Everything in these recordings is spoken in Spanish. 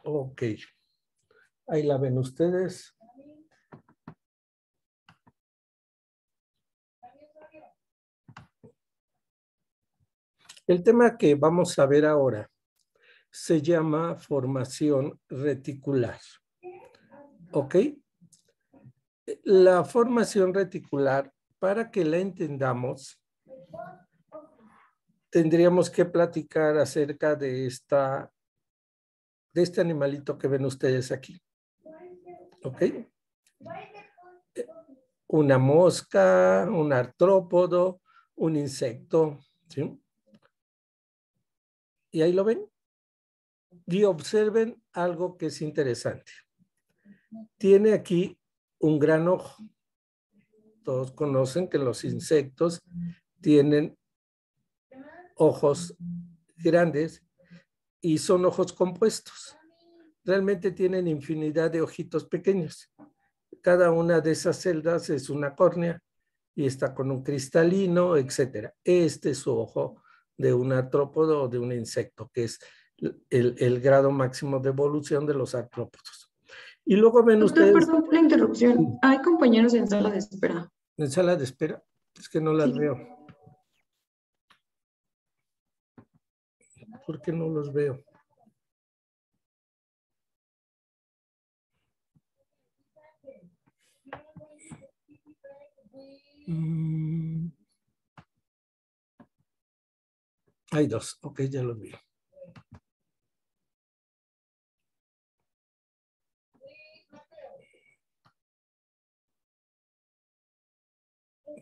Ok. Ahí la ven ustedes. El tema que vamos a ver ahora se llama formación reticular. ¿Ok? La formación reticular, para que la entendamos, tendríamos que platicar acerca de este animalito que ven ustedes aquí. ¿Ok? Una mosca, un artrópodo, un insecto, ¿sí? Y ahí lo ven. Y observen algo que es interesante. Tiene aquí un gran ojo. Todos conocen que los insectos tienen ojos grandes y son ojos compuestos. Realmente tienen infinidad de ojitos pequeños. Cada una de esas celdas es una córnea y está con un cristalino, etcétera. Este es su ojo de un artrópodo o de un insecto, que es el grado máximo de evolución de los artrópodos. Y luego ven Doctor, ustedes... perdón por la interrupción. Hay compañeros en sala de espera. ¿En sala de espera? Es que no las Sí. veo. ¿Por qué no los veo? Hay dos. Ok, ya los vi.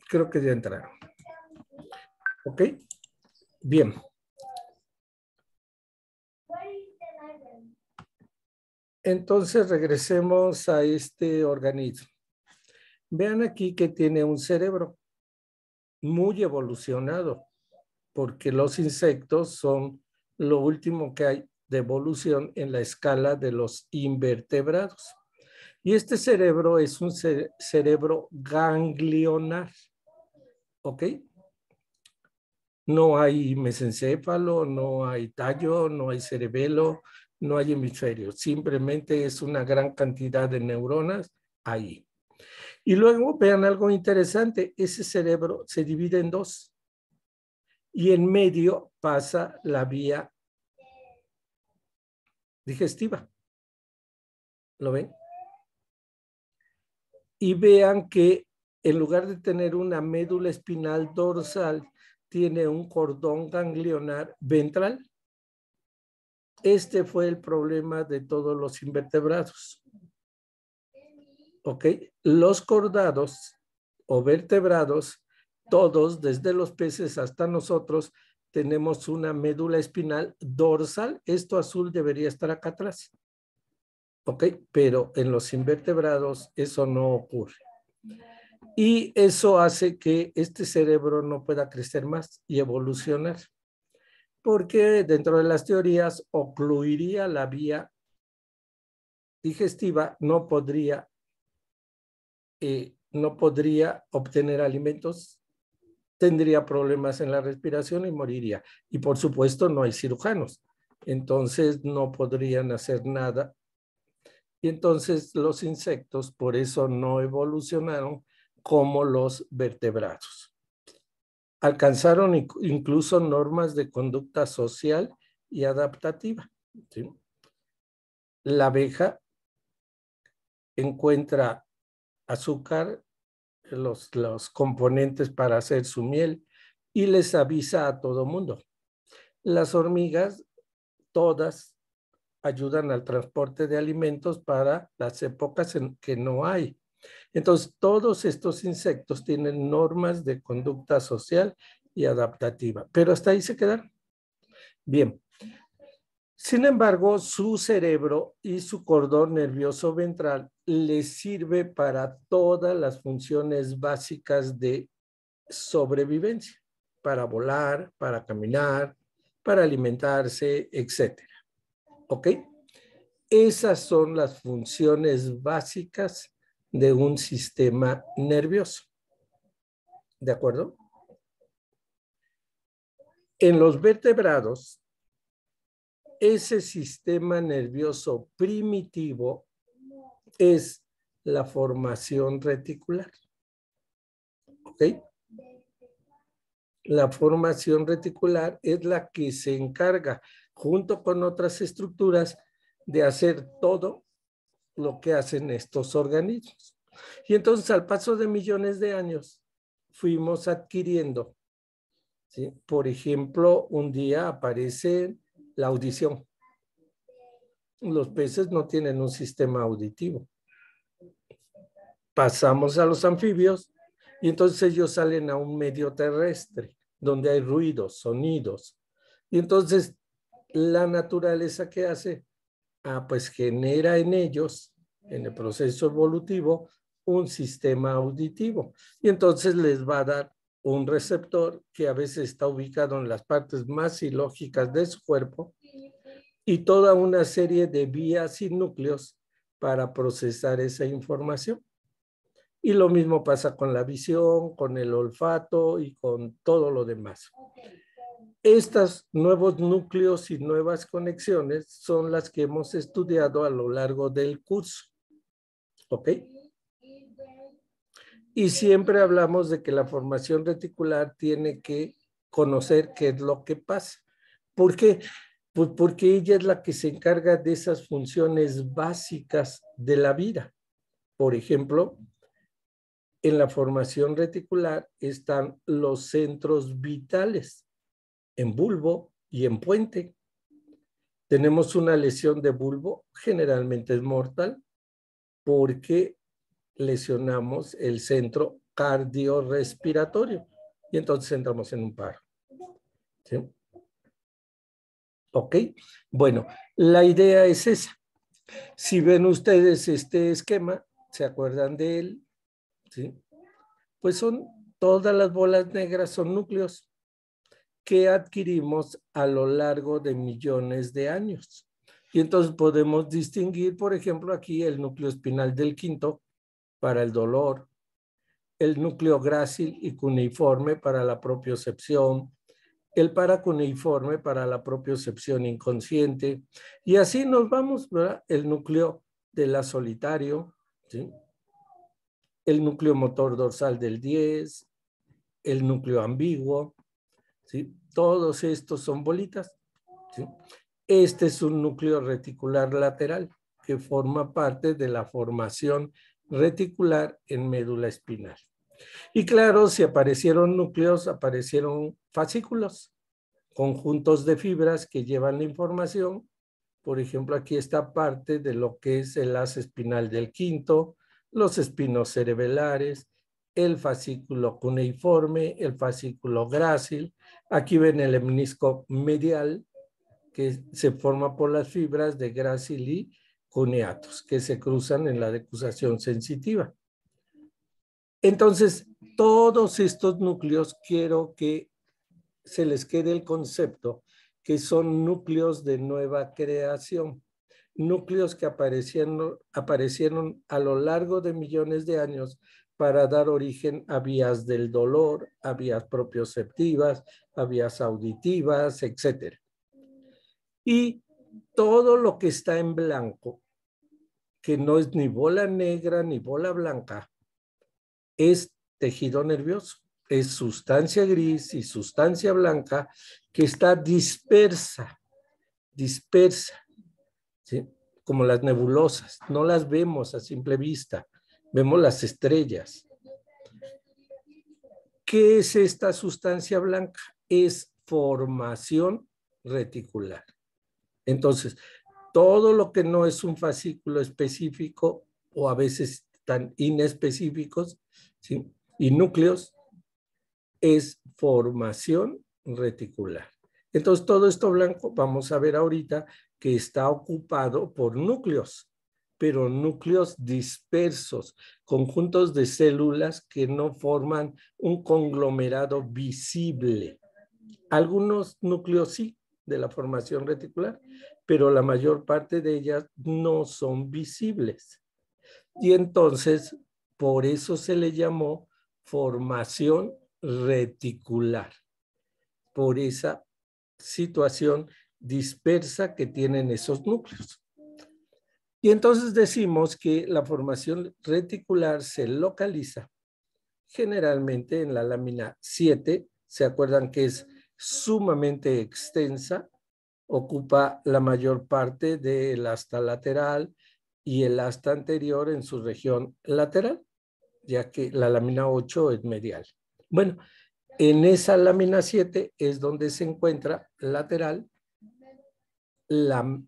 Creo que ya entraron. Ok. Bien. Entonces regresemos a este organismo. Vean aquí que tiene un cerebro muy evolucionado, porque los insectos son lo último que hay de evolución en la escala de los invertebrados. Y este cerebro es un cerebro ganglionar. ¿Ok? No hay mesencéfalo, no hay tallo, no hay cerebelo, no hay hemisferio. Simplemente es una gran cantidad de neuronas ahí. Y luego vean algo interesante. Ese cerebro se divide en dos. Y en medio pasa la vía digestiva. ¿Lo ven? Y vean que en lugar de tener una médula espinal dorsal, tiene un cordón ganglionar ventral. Este fue el problema de todos los invertebrados. ¿Ok? Los cordados o vertebrados, todos, desde los peces hasta nosotros, tenemos una médula espinal dorsal. Esto azul debería estar acá atrás. ¿Ok? Pero en los invertebrados eso no ocurre. Y eso hace que este cerebro no pueda crecer más y evolucionar. Porque dentro de las teorías ocluiría la vía digestiva, no podría obtener alimentos, tendría problemas en la respiración y moriría. Y por supuesto no hay cirujanos, entonces no podrían hacer nada. Y entonces los insectos por eso no evolucionaron como los vertebrados. Alcanzaron incluso normas de conducta social y adaptativa. ¿Sí? La abeja encuentra azúcar, los componentes para hacer su miel y les avisa a todo mundo. Las hormigas, todas, ayudan al transporte de alimentos para las épocas en que no hay. Entonces, todos estos insectos tienen normas de conducta social y adaptativa, pero hasta ahí se quedan. Bien. Sin embargo, su cerebro y su cordón nervioso ventral les sirve para todas las funciones básicas de sobrevivencia, para volar, para caminar, para alimentarse, etcétera. ¿Ok? Esas son las funciones básicas de un sistema nervioso. ¿De acuerdo? En los vertebrados, ese sistema nervioso primitivo es la formación reticular. ¿Ok? La formación reticular es la que se encarga, junto con otras estructuras, de hacer todo lo que hacen estos organismos. Y entonces, al paso de millones de años, fuimos adquiriendo, ¿sí? Por ejemplo, un día aparece la audición. Los peces no tienen un sistema auditivo. Pasamos a los anfibios y entonces ellos salen a un medio terrestre donde hay ruidos, sonidos. Y entonces la naturaleza, ¿qué hace? Pues genera en ellos, en el proceso evolutivo, un sistema auditivo. Y entonces les va a dar un receptor que a veces está ubicado en las partes más ilógicas de su cuerpo y toda una serie de vías y núcleos para procesar esa información. Y lo mismo pasa con la visión, con el olfato y con todo lo demás. Estos nuevos núcleos y nuevas conexiones son las que hemos estudiado a lo largo del curso. ¿Ok? Y siempre hablamos de que la formación reticular tiene que conocer qué es lo que pasa. ¿Por qué? Pues porque ella es la que se encarga de esas funciones básicas de la vida. Por ejemplo, en la formación reticular están los centros vitales, en bulbo y en puente. Tenemos una lesión de bulbo, generalmente es mortal, porque lesionamos el centro cardiorrespiratorio y entonces entramos en un paro. ¿Sí? ¿Ok? Bueno, la idea es esa. Si ven ustedes este esquema, ¿se acuerdan de él? ¿Sí? Pues son todas las bolas negras, son núcleos que adquirimos a lo largo de millones de años. Y entonces podemos distinguir, por ejemplo, aquí el núcleo espinal del quinto para el dolor, el núcleo grácil y cuneiforme para la propiocepción, el paracuneiforme para la propiocepción inconsciente, y así nos vamos, ¿verdad? El núcleo de la solitario, ¿sí? El núcleo motor dorsal del 10, el núcleo ambiguo, ¿sí? Todos estos son bolitas, ¿sí? Este es un núcleo reticular lateral que forma parte de la formación reticular en médula espinal. Y claro, si aparecieron núcleos, aparecieron fascículos, conjuntos de fibras que llevan la información. Por ejemplo, aquí está parte de lo que es el haz espinal del quinto, los espinos cerebelares, el fascículo cuneiforme, el fascículo grácil. Aquí ven el menisco medial, que se forma por las fibras de grácil y cuneatus, que se cruzan en la decusación sensitiva. Entonces, todos estos núcleos quiero que se les quede el concepto que son núcleos de nueva creación, núcleos que aparecieron a lo largo de millones de años para dar origen a vías del dolor, a vías propioceptivas, a vías auditivas, etc. Y todo lo que está en blanco, que no es ni bola negra ni bola blanca, es tejido nervioso, es sustancia gris y sustancia blanca que está dispersa, ¿sí? Como las nebulosas, no las vemos a simple vista, vemos las estrellas. ¿Qué es esta sustancia blanca? Es formación reticular. Entonces, todo lo que no es un fascículo específico o a veces tan inespecíficos, ¿sí? Y núcleos, es formación reticular. Entonces, todo esto blanco, vamos a ver ahorita que está ocupado por núcleos, pero núcleos dispersos, conjuntos de células que no forman un conglomerado visible. Algunos núcleos sí, de la formación reticular, pero la mayor parte de ellas no son visibles. Y entonces, por eso se le llamó formación reticular, por esa situación dispersa que tienen esos núcleos. Y entonces decimos que la formación reticular se localiza generalmente en la lámina 7. ¿Se acuerdan que es sumamente extensa? Ocupa la mayor parte del asta lateral y el asta anterior en su región lateral, ya que la lámina 8 es medial. Bueno, en esa lámina 7 es donde se encuentra lateral la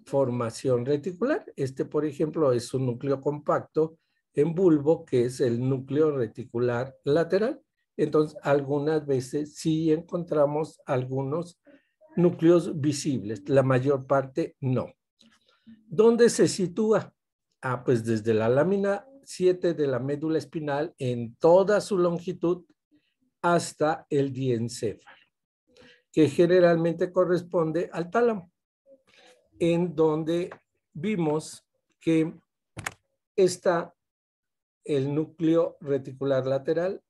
formación reticular. Por ejemplo, es un núcleo compacto en bulbo, que es el núcleo reticular lateral. Entonces, algunas veces sí encontramos algunos núcleos visibles, la mayor parte no. ¿Dónde se sitúa? Pues desde la lámina 7 de la médula espinal en toda su longitud hasta el diencéfalo, que generalmente corresponde al tálamo, en donde vimos que está el núcleo reticular lateral,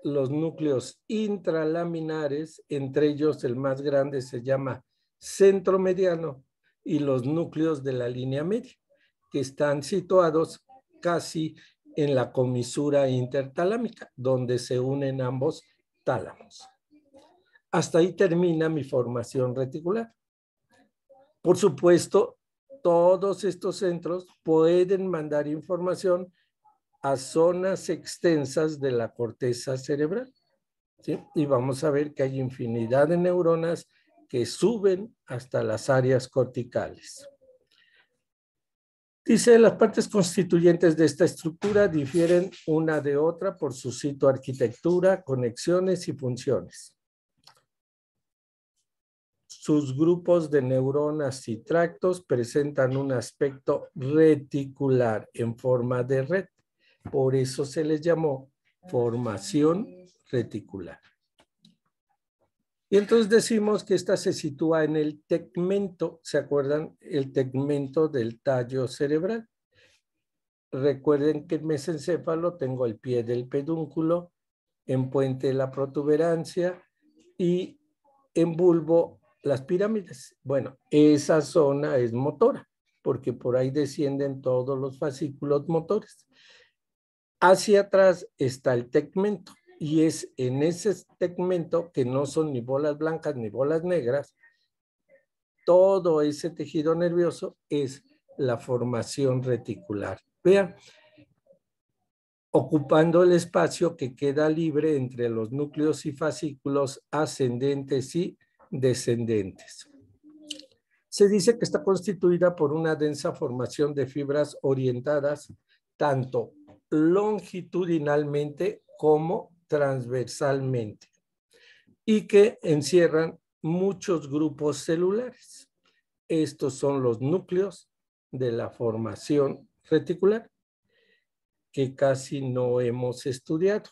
los núcleos intralaminares, entre ellos el más grande se llama centro mediano, y los núcleos de la línea media, que están situados casi en la comisura intertalámica, donde se unen ambos tálamos. Hasta ahí termina mi formación reticular. Por supuesto, todos estos centros pueden mandar información a zonas extensas de la corteza cerebral, ¿sí? Y vamos a ver que hay infinidad de neuronas que suben hasta las áreas corticales. Dice, las partes constituyentes de esta estructura difieren una de otra por su citoarquitectura, conexiones y funciones. Sus grupos de neuronas y tractos presentan un aspecto reticular en forma de red. Por eso se les llamó formación reticular. Y entonces decimos que esta se sitúa en el tegmento. ¿Se acuerdan? El tegmento del tallo cerebral. Recuerden que en mesencéfalo tengo el pie del pedúnculo, en puente la protuberancia y en bulbo las pirámides. Bueno, esa zona es motora, porque por ahí descienden todos los fascículos motores. Hacia atrás está el tegmento, y es en ese tegmento, que no son ni bolas blancas ni bolas negras, todo ese tejido nervioso es la formación reticular. Vean, ocupando el espacio que queda libre entre los núcleos y fascículos ascendentes y descendentes. Se dice que está constituida por una densa formación de fibras orientadas tanto longitudinalmente como transversalmente, y que encierran muchos grupos celulares. Estos son los núcleos de la formación reticular, que casi no hemos estudiado.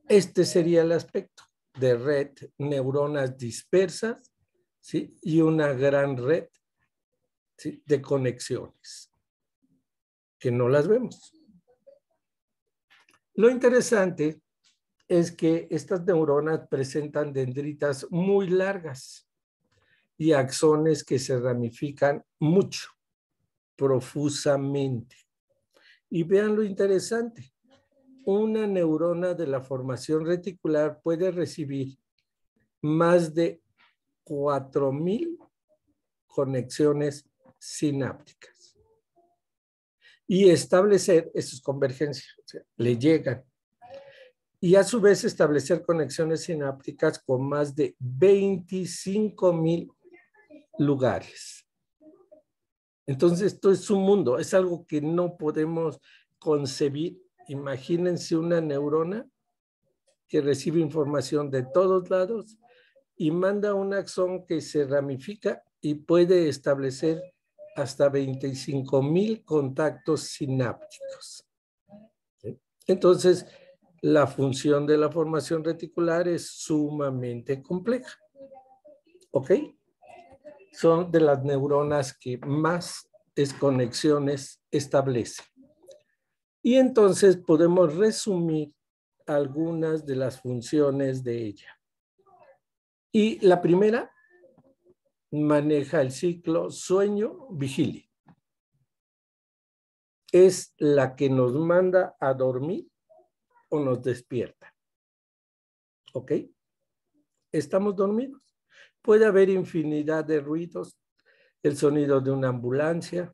Este sería el aspecto de red, neuronas dispersas, ¿sí? Y una gran red, ¿sí?, de conexiones, que no las vemos. Lo interesante es que estas neuronas presentan dendritas muy largas y axones que se ramifican mucho, profusamente. Y vean lo interesante. Una neurona de la formación reticular puede recibir más de 4,000 conexiones sinápticas y establecer, eso es convergencia, o sea, le llegan, y a su vez establecer conexiones sinápticas con más de 25,000 lugares. Entonces, esto es un mundo, es algo que no podemos concebir. Imagínense una neurona que recibe información de todos lados y manda un axón que se ramifica y puede establecer hasta 25,000 contactos sinápticos. ¿Sí? Entonces, la función de la formación reticular es sumamente compleja. ¿Ok? Son de las neuronas que más conexiones establecen. Y entonces podemos resumir algunas de las funciones de ella. Y la primera maneja el ciclo sueño-vigilia. Es la que nos manda a dormir o nos despierta. ¿Ok? Estamos dormidos. Puede haber infinidad de ruidos, el sonido de una ambulancia.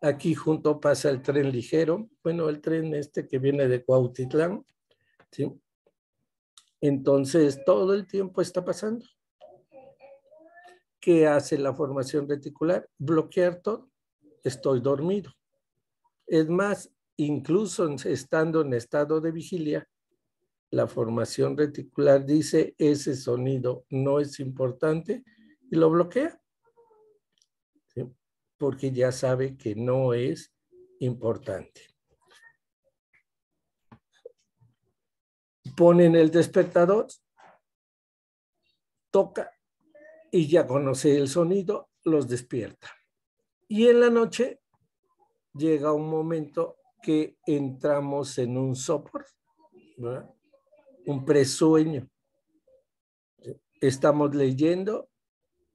Aquí junto pasa el tren ligero, bueno, el tren que viene de Cuautitlán, ¿sí? Entonces, todo el tiempo está pasando. ¿Qué hace la formación reticular? Bloquear todo. Estoy dormido. Es más, incluso estando en estado de vigilia, la formación reticular dice ese sonido no es importante y lo bloquea, ¿sí? Porque ya sabe que no es importante. Ponen el despertador, toca y ya conoce el sonido, los despierta. Y en la noche llega un momento que entramos en un sopor, ¿verdad? Un presueño. Estamos leyendo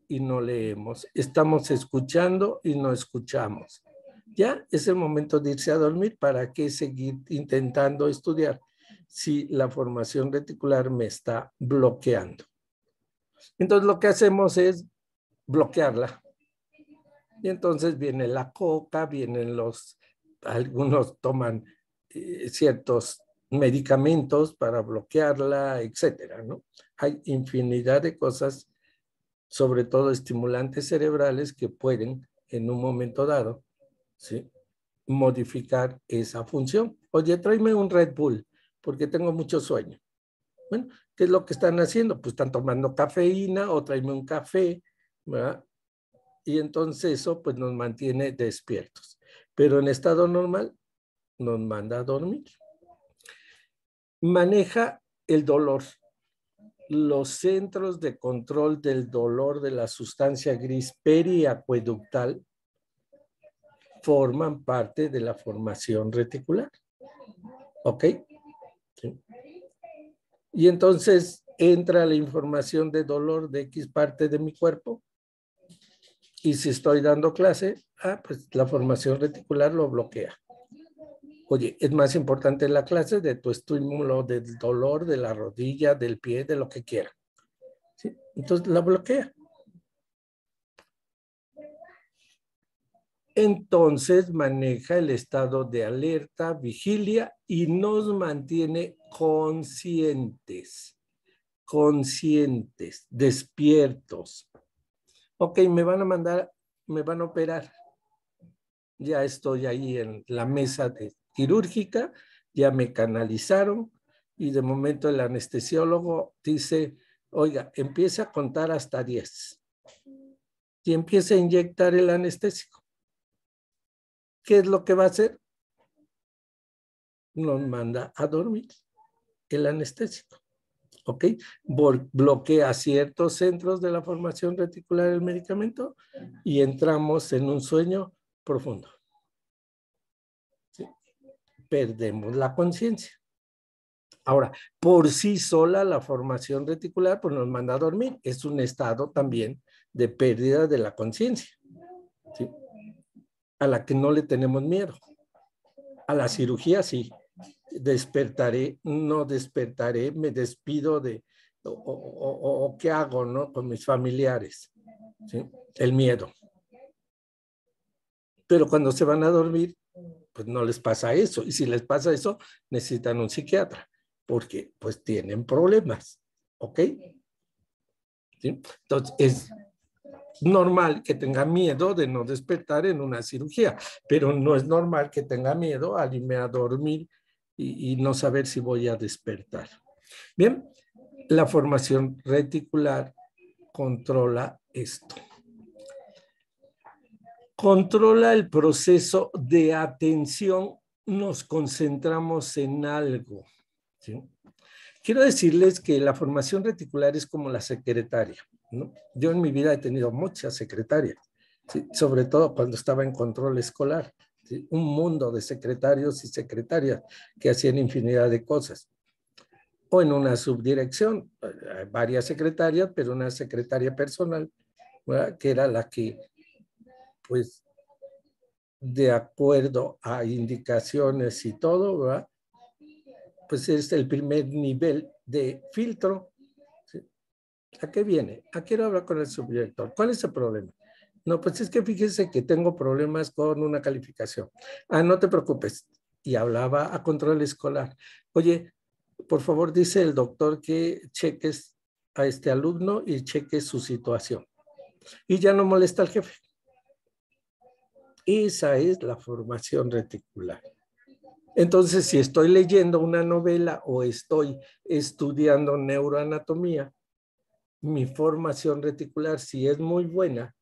y no leemos. Estamos escuchando y no escuchamos. Ya es el momento de irse a dormir. ¿Para qué seguir intentando estudiar si la formación reticular me está bloqueando? Entonces lo que hacemos es bloquearla. Y entonces viene la coca, algunos toman ciertos medicamentos para bloquearla, etcétera, ¿no? Hay infinidad de cosas, sobre todo estimulantes cerebrales, que pueden en un momento dado, ¿sí?, modificar esa función. Oye, tráeme un Red Bull porque tengo mucho sueño. Bueno, ¿qué es lo que están haciendo? Pues están tomando cafeína o tráeme un café, ¿verdad? Y entonces eso pues nos mantiene despiertos. Pero en estado normal nos manda a dormir. Maneja el dolor. Los centros de control del dolor de la sustancia gris periacueductal forman parte de la formación reticular. ¿Ok? Sí. Y entonces entra la información de dolor de X parte de mi cuerpo. Y si estoy dando clase, pues la formación reticular lo bloquea. Oye, es más importante la clase de tu estímulo del dolor, de la rodilla, del pie, de lo que quiera. ¿Sí? Entonces la bloquea. Entonces maneja el estado de alerta, vigilia y nos mantiene conscientes, despiertos. Ok, me van a operar. Ya estoy ahí en la mesa quirúrgica, ya me canalizaron y de momento el anestesiólogo dice, oiga, empieza a contar hasta 10 y empieza a inyectar el anestésico. ¿Qué es lo que va a hacer? Nos manda a dormir el anestésico. ¿Ok? Bloquea ciertos centros de la formación reticular del medicamento y entramos en un sueño profundo. ¿Sí? Perdemos la conciencia. Ahora, por sí sola la formación reticular pues nos manda a dormir. Es un estado también de pérdida de la conciencia, ¿sí?, a la que no le tenemos miedo. A la cirugía sí. Despertaré, no despertaré, me despido o qué hago, ¿no?, con mis familiares, ¿sí? El miedo. Pero cuando se van a dormir, pues no les pasa eso. Y si les pasa eso, necesitan un psiquiatra, porque pues tienen problemas, ¿ok? ¿Sí? Entonces, es normal que tenga miedo de no despertar en una cirugía, pero no es normal que tenga miedo al irme a dormir y no saber si voy a despertar. Bien, la formación reticular controla esto. Controla el proceso de atención, nos concentramos en algo, ¿sí? Quiero decirles que la formación reticular es como la secretaria, ¿no? Yo en mi vida he tenido muchas secretarias, ¿sí?, sobre todo cuando estaba en control escolar, ¿sí?, un mundo de secretarios y secretarias que hacían infinidad de cosas. o en una subdirección. Hay varias secretarias, pero una secretaria personal, ¿verdad?, que era la que, pues, de acuerdo a indicaciones y todo, ¿verdad?, pues es el primer nivel de filtro. ¿Sí? ¿A qué viene? Quiero hablar con el subdirector. ¿Cuál es el problema? No, pues es que fíjese que tengo problemas con una calificación. No te preocupes. Y hablaba a control escolar. Oye, por favor, dice el doctor que cheques a este alumno y cheques su situación. Y ya no molesta al jefe. Esa es la formación reticular. Entonces, si estoy leyendo una novela o estoy estudiando neuroanatomía, mi formación reticular, si es muy buena,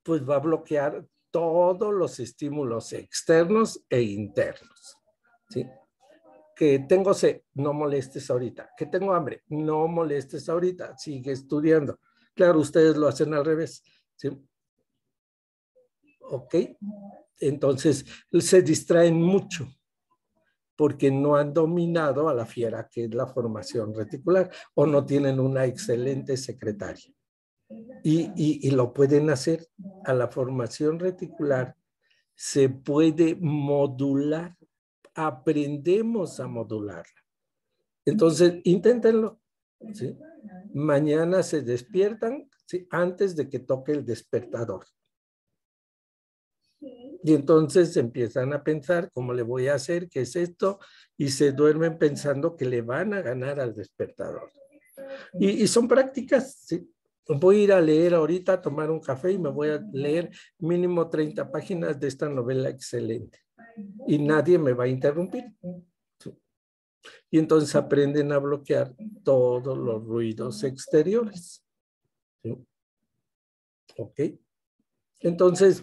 pues va a bloquear todos los estímulos externos e internos. ¿Sí? Que tengo sed, no molestes ahorita. Que tengo hambre, no molestes ahorita. Sigue estudiando. Claro, ustedes lo hacen al revés. ¿Sí? ¿Ok? Entonces, se distraen mucho porque no han dominado a la fiera que es la formación reticular o no tienen una excelente secretaria. Y lo pueden hacer. A la formación reticular se puede modular. Aprendemos a modularla. Entonces, inténtenlo. ¿Sí? Mañana se despiertan, ¿sí?, antes de que toque el despertador. Y entonces empiezan a pensar cómo le voy a hacer, qué es esto, y se duermen pensando que le van a ganar al despertador. Y son prácticas, ¿sí? Voy a ir a leer ahorita, a tomar un café y me voy a leer mínimo 30 páginas de esta novela excelente. Y nadie me va a interrumpir. ¿Sí? Y entonces aprenden a bloquear todos los ruidos exteriores. ¿Sí? ¿Ok? Entonces,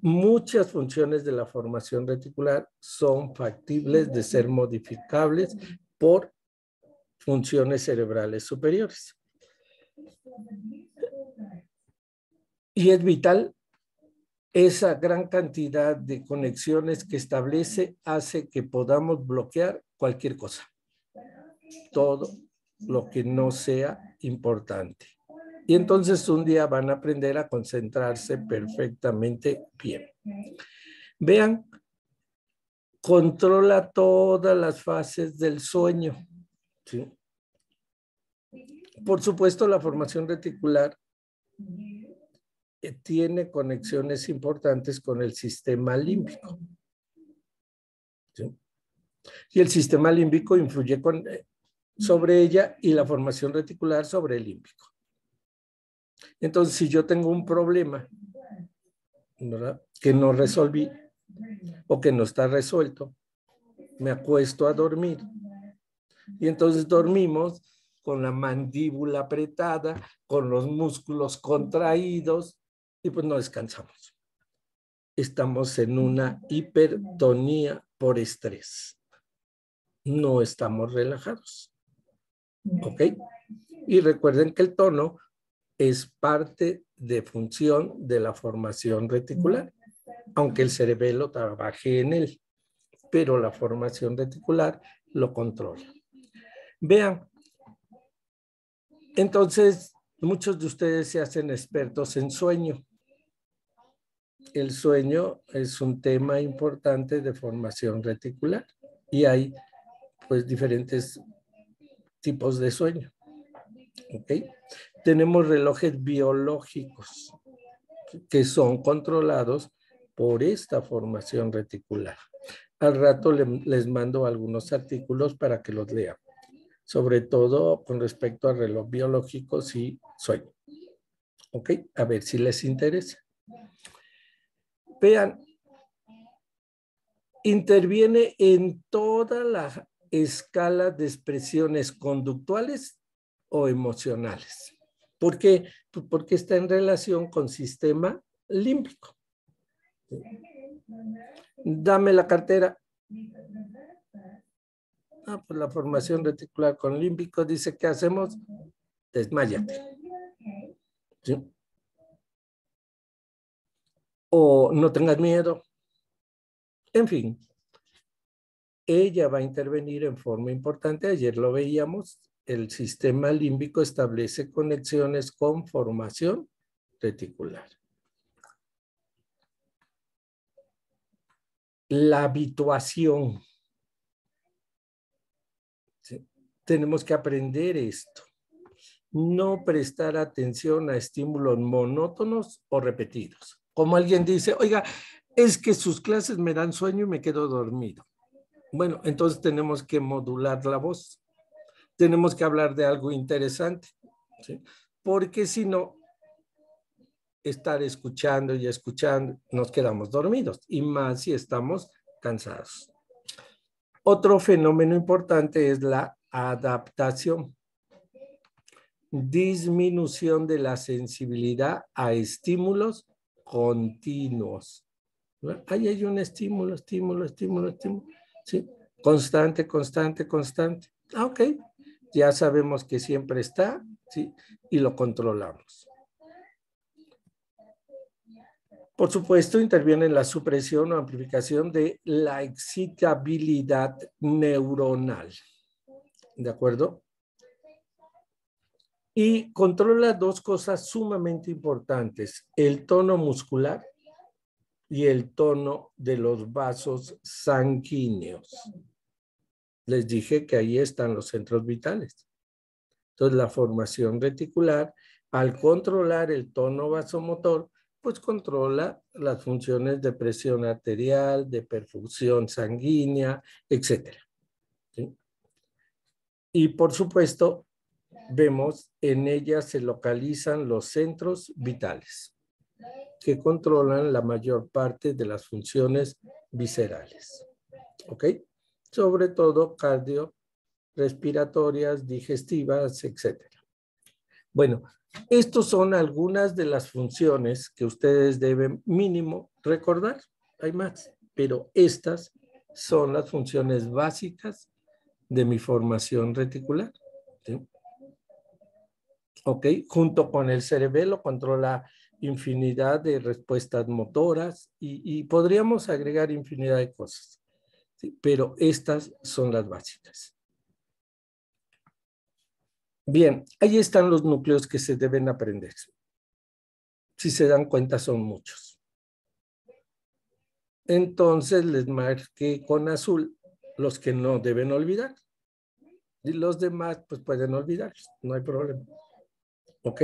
muchas funciones de la formación reticular son factibles de ser modificables por funciones cerebrales superiores. Y es vital esa gran cantidad de conexiones que establece, hace que podamos bloquear cualquier cosa. Todo lo que no sea importante. Y entonces un día van a aprender a concentrarse perfectamente bien. Vean, controla todas las fases del sueño. ¿Sí? Por supuesto, la formación reticular tiene conexiones importantes con el sistema límbico. ¿Sí? Y el sistema límbico influye sobre ella y la formación reticular sobre el límbico. Entonces, si yo tengo un problema, ¿verdad?, que no resolví o que no está resuelto, me acuesto a dormir. Y entonces dormimos con la mandíbula apretada, con los músculos contraídos y pues no descansamos. Estamos en una hipertonía por estrés. No estamos relajados. ¿Ok? Y recuerden que el tono es parte de función de la formación reticular, aunque el cerebelo trabaje en él, pero la formación reticular lo controla. Vean, entonces muchos de ustedes se hacen expertos en sueño. El sueño es un tema importante de formación reticular y hay pues diferentes tipos de sueño. ¿Ok? Tenemos relojes biológicos que son controlados por esta formación reticular. Al rato les mando algunos artículos para que los lean, sobre todo con respecto a reloj biológicos y sueño. ¿Ok? A ver si les interesa. Vean, interviene en toda la escala de expresiones conductuales o emocionales. ¿Por qué? Pues porque está en relación con sistema límbico. Dame la cartera. Pues la formación reticular con límbico dice, ¿qué hacemos? Desmáyate. ¿Sí? O no tengas miedo. En fin, ella va a intervenir en forma importante. Ayer lo veíamos, el sistema límbico establece conexiones con formación reticular. La habituación. ¿Sí? Tenemos que aprender esto. No prestar atención a estímulos monótonos o repetidos. Como alguien dice, oiga, es que sus clases me dan sueño y me quedo dormido. Bueno, entonces tenemos que modular la voz. Tenemos que hablar de algo interesante, ¿sí? Porque si no, estar escuchando y escuchando, nos quedamos dormidos, y más si estamos cansados. Otro fenómeno importante es la adaptación. Disminución de la sensibilidad a estímulos continuos. Ahí hay un estímulo, estímulo, estímulo, estímulo. ¿Sí? Constante, constante, constante. Ok, ya sabemos que siempre está, ¿sí? Y lo controlamos. Por supuesto, interviene en la supresión o amplificación de la excitabilidad neuronal. ¿De acuerdo? Y controla dos cosas sumamente importantes: el tono muscular y el tono de los vasos sanguíneos. Les dije que ahí están los centros vitales. Entonces, la formación reticular, al controlar el tono vasomotor, pues controla las funciones de presión arterial, de perfusión sanguínea, etc. ¿Sí? Y por supuesto, vemos en ella se localizan los centros vitales que controlan la mayor parte de las funciones viscerales. ¿Ok? Sobre todo cardiorrespiratorias, digestivas, etc. Bueno, estos son algunas de las funciones que ustedes deben mínimo recordar. Hay más, pero estas son las funciones básicas de mi formación reticular. ¿Sí? Ok, junto con el cerebelo controla infinidad de respuestas motoras y podríamos agregar infinidad de cosas. ¿Sí? Pero estas son las básicas. Bien, ahí están los núcleos que se deben aprender. Si se dan cuenta, son muchos. Entonces les marqué con azul los que no deben olvidar. Y los demás, pues pueden olvidarlos, no hay problema. ¿Ok?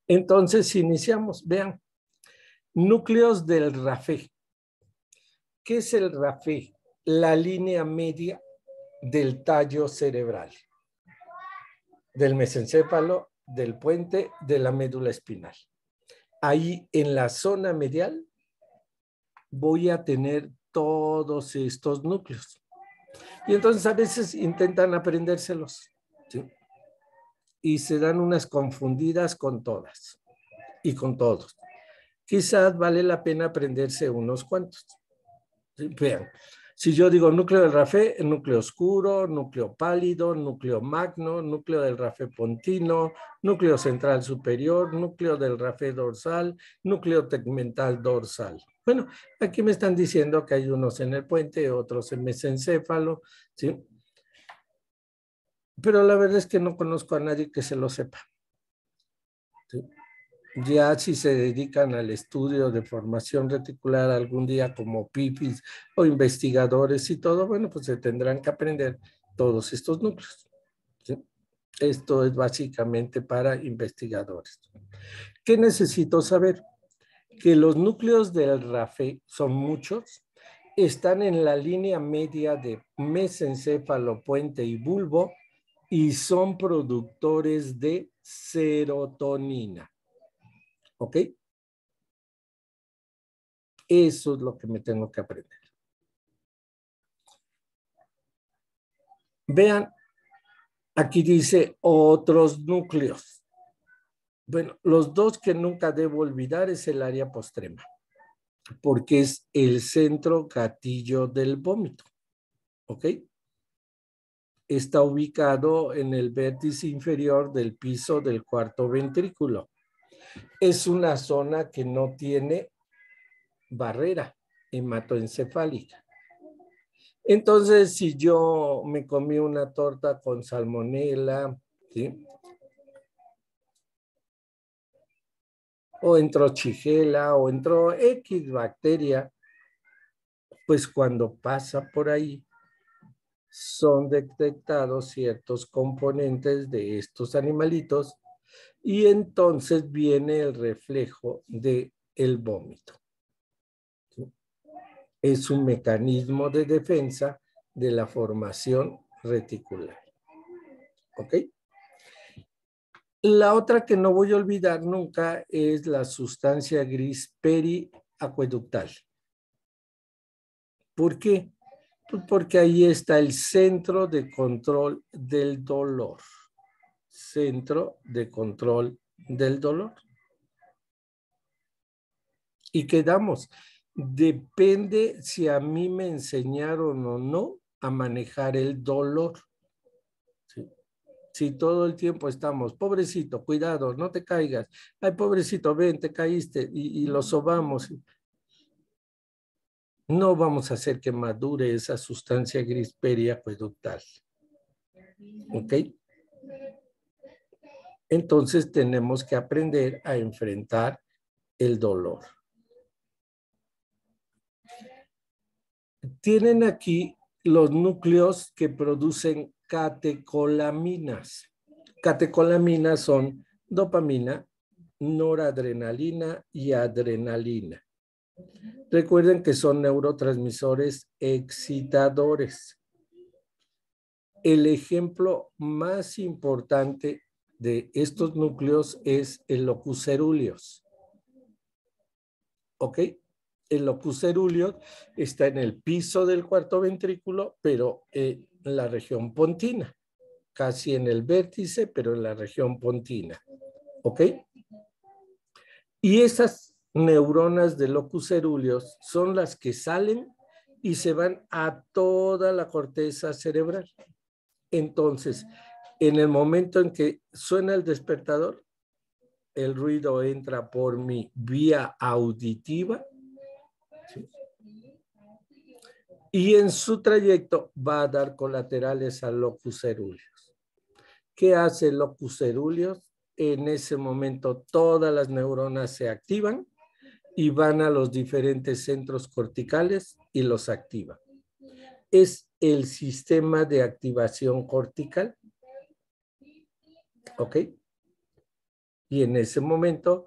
Entonces iniciamos. Vean, núcleos del RAFE. ¿Qué es el RAFE? La línea media del tallo cerebral, del mesencéfalo, del puente, de la médula espinal. Ahí en la zona medial voy a tener todos estos núcleos. Y entonces a veces intentan aprendérselos, ¿sí? Y se dan unas confundidas con todas y con todos. Quizás vale la pena aprenderse unos cuantos. ¿Sí? Vean, si yo digo núcleo del RAFE, núcleo oscuro, núcleo pálido, núcleo magno, núcleo del RAFE pontino, núcleo central superior, núcleo del RAFE dorsal, núcleo tegmental dorsal. Bueno, aquí me están diciendo que hay unos en el puente, otros en mesencéfalo, ¿sí? Pero la verdad es que no conozco a nadie que se lo sepa. ¿Sí? Ya si se dedican al estudio de formación reticular algún día como pipis o investigadores y todo, bueno, pues se tendrán que aprender todos estos núcleos. ¿Sí? Esto es básicamente para investigadores. ¿Qué necesito saber? Que los núcleos del RAFE son muchos, están en la línea media de mesencéfalo, puente y bulbo y son productores de serotonina. ¿Ok? Eso es lo que me tengo que aprender. Vean, aquí dice otros núcleos. Bueno, los dos que nunca debo olvidar es el área postrema, porque es el centro gatillo del vómito. ¿Ok? Está ubicado en el vértice inferior del piso del cuarto ventrículo. Es una zona que no tiene barrera hematoencefálica. Entonces, si yo me comí una torta con salmonela, ¿sí? O entró Shigella o entró X bacteria, pues cuando pasa por ahí, son detectados ciertos componentes de estos animalitos y entonces viene el reflejo del vómito. ¿Sí? Es un mecanismo de defensa de la formación reticular. ¿Ok? La otra que no voy a olvidar nunca es la sustancia gris periacueductal. ¿Por qué? Pues porque ahí está el centro de control del dolor. Centro de control del dolor. Y quedamos. Depende si a mí me enseñaron o no a manejar el dolor. ¿Sí? Si todo el tiempo estamos, pobrecito, cuidado, no te caigas. Ay, pobrecito, ven, te caíste y lo sobamos. No vamos a hacer que madure esa sustancia gris periacueductal. ¿Ok? Entonces tenemos que aprender a enfrentar el dolor. Tienen aquí los núcleos que producen catecolaminas. Catecolaminas son dopamina, noradrenalina y adrenalina. Recuerden que son neurotransmisores excitadores. El ejemplo más importante de estos núcleos es el locus coeruleus. ¿Ok? El locus coeruleus está en el piso del cuarto ventrículo, pero en la región pontina. Casi en el vértice, pero en la región pontina. ¿Ok? Y esas neuronas de locus coeruleus son las que salen y se van a toda la corteza cerebral. Entonces, en el momento en que suena el despertador, el ruido entra por mi vía auditiva, ¿sí? Y en su trayecto va a dar colaterales al locus coeruleus. ¿Qué hace el locus coeruleus? En ese momento todas las neuronas se activan y van a los diferentes centros corticales y los activan. Es el sistema de activación cortical. ¿Ok? Y en ese momento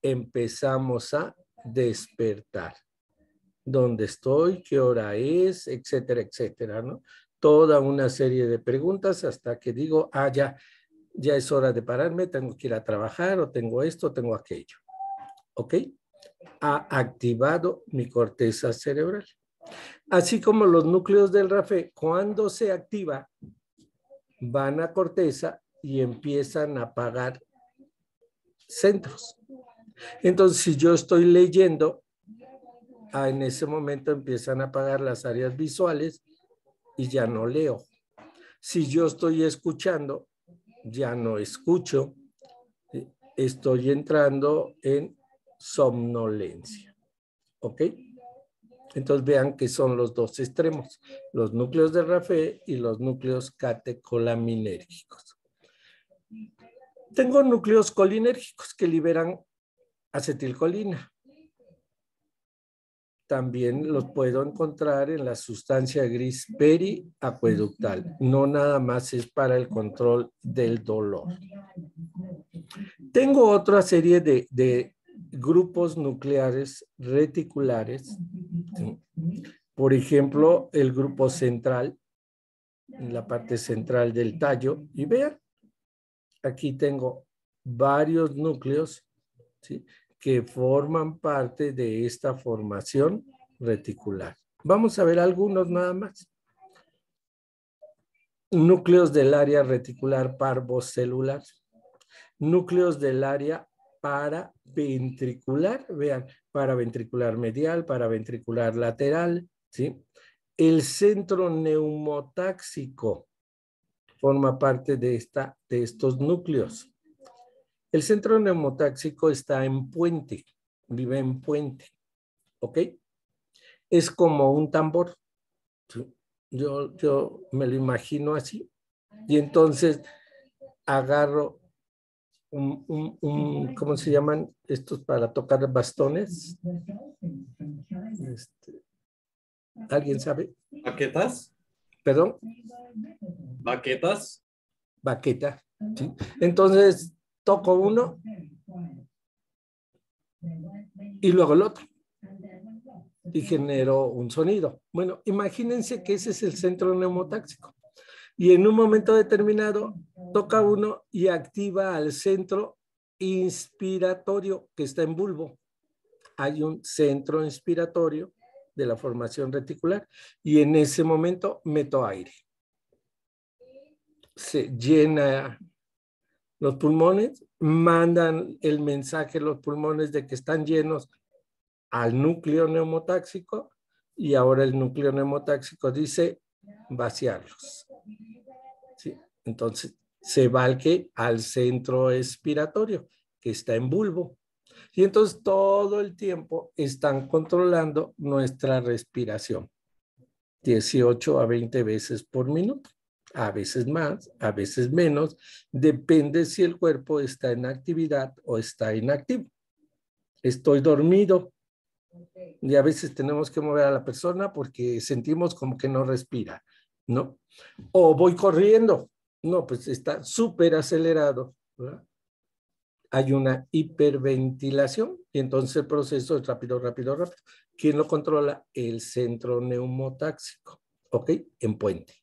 empezamos a despertar. ¿Dónde estoy? ¿Qué hora es? Etcétera, etcétera, ¿no? Toda una serie de preguntas hasta que digo, ya es hora de pararme, tengo que ir a trabajar o tengo esto, tengo aquello. ¿Ok? Ha activado mi corteza cerebral. Así como los núcleos del RAFE, cuando se activa, van a corteza y empiezan a apagar centros. Entonces, si yo estoy leyendo, en ese momento empiezan a apagar las áreas visuales y ya no leo. Si yo estoy escuchando, ya no escucho. Estoy entrando en somnolencia. ¿Ok? Entonces vean que son los dos extremos, los núcleos de RAFE y los núcleos catecolaminérgicos. Tengo núcleos colinérgicos que liberan acetilcolina. También los puedo encontrar en la sustancia gris periacueductal. No nada más es para el control del dolor. Tengo otra serie de grupos nucleares reticulares. ¿Sí? Por ejemplo, el grupo central, en la parte central del tallo. Y vean, aquí tengo varios núcleos, ¿sí?, que forman parte de esta formación reticular. Vamos a ver algunos nada más. Núcleos del área reticular parvocelular. Núcleos del área paraventricular, vean, paraventricular medial, paraventricular lateral, ¿sí? El centro neumotáxico forma parte de estos núcleos. El centro neumotáxico está en puente, vive en puente, ¿ok? Es como un tambor. ¿sí? Yo me lo imagino así. Y entonces agarro ¿cómo se llaman estos para tocar bastones? ¿Alguien sabe? ¿Baquetas? ¿Perdón? ¿Baquetas? Baqueta. ¿Sí? Entonces toco uno y luego el otro. Y genero un sonido. Bueno, imagínense que ese es el centro neumotáxico. Y en un momento determinado toca uno y activa al centro inspiratorio que está en bulbo. Hay un centro inspiratorio de la formación reticular y en ese momento meto aire. Se llena los pulmones, mandan el mensaje los pulmones de que están llenos al núcleo neumotáxico y ahora el núcleo neumotáxico dice vaciarlos. ¿Sí? Entonces se va al centro expiratorio que está en bulbo. Y entonces todo el tiempo están controlando nuestra respiración. 18 a 20 veces por minuto. A veces más, a veces menos. Depende si el cuerpo está en actividad o está inactivo. Estoy dormido y a veces tenemos que mover a la persona porque sentimos como que no respira, ¿no? O voy corriendo. No, pues está súper acelerado, ¿verdad? Hay una hiperventilación y entonces el proceso es rápido, rápido, rápido. ¿Quién lo controla? El centro neumotáxico, ¿ok? En puente.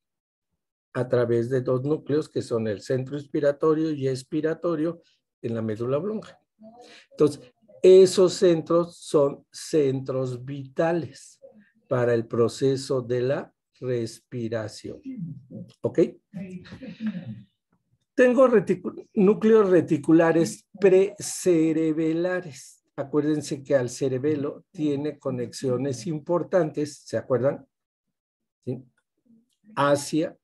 A través de dos núcleos que son el centro inspiratorio y expiratorio en la médula oblonga. Entonces, esos centros son centros vitales para el proceso de la respiración, ¿ok? Tengo núcleos reticulares precerebelares. Acuérdense que al cerebelo tiene conexiones importantes, ¿se acuerdan? ¿Sí? Hacia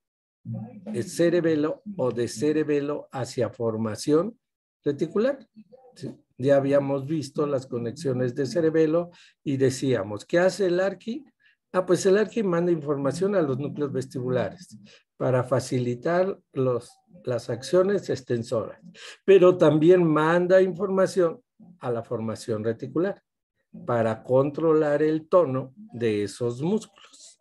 el cerebelo o de cerebelo hacia formación reticular. ¿Sí? Ya habíamos visto las conexiones de cerebelo y decíamos, ¿qué hace el arqui? Pues el arqui manda información a los núcleos vestibulares para facilitar las acciones extensoras, pero también manda información a la formación reticular para controlar el tono de esos músculos.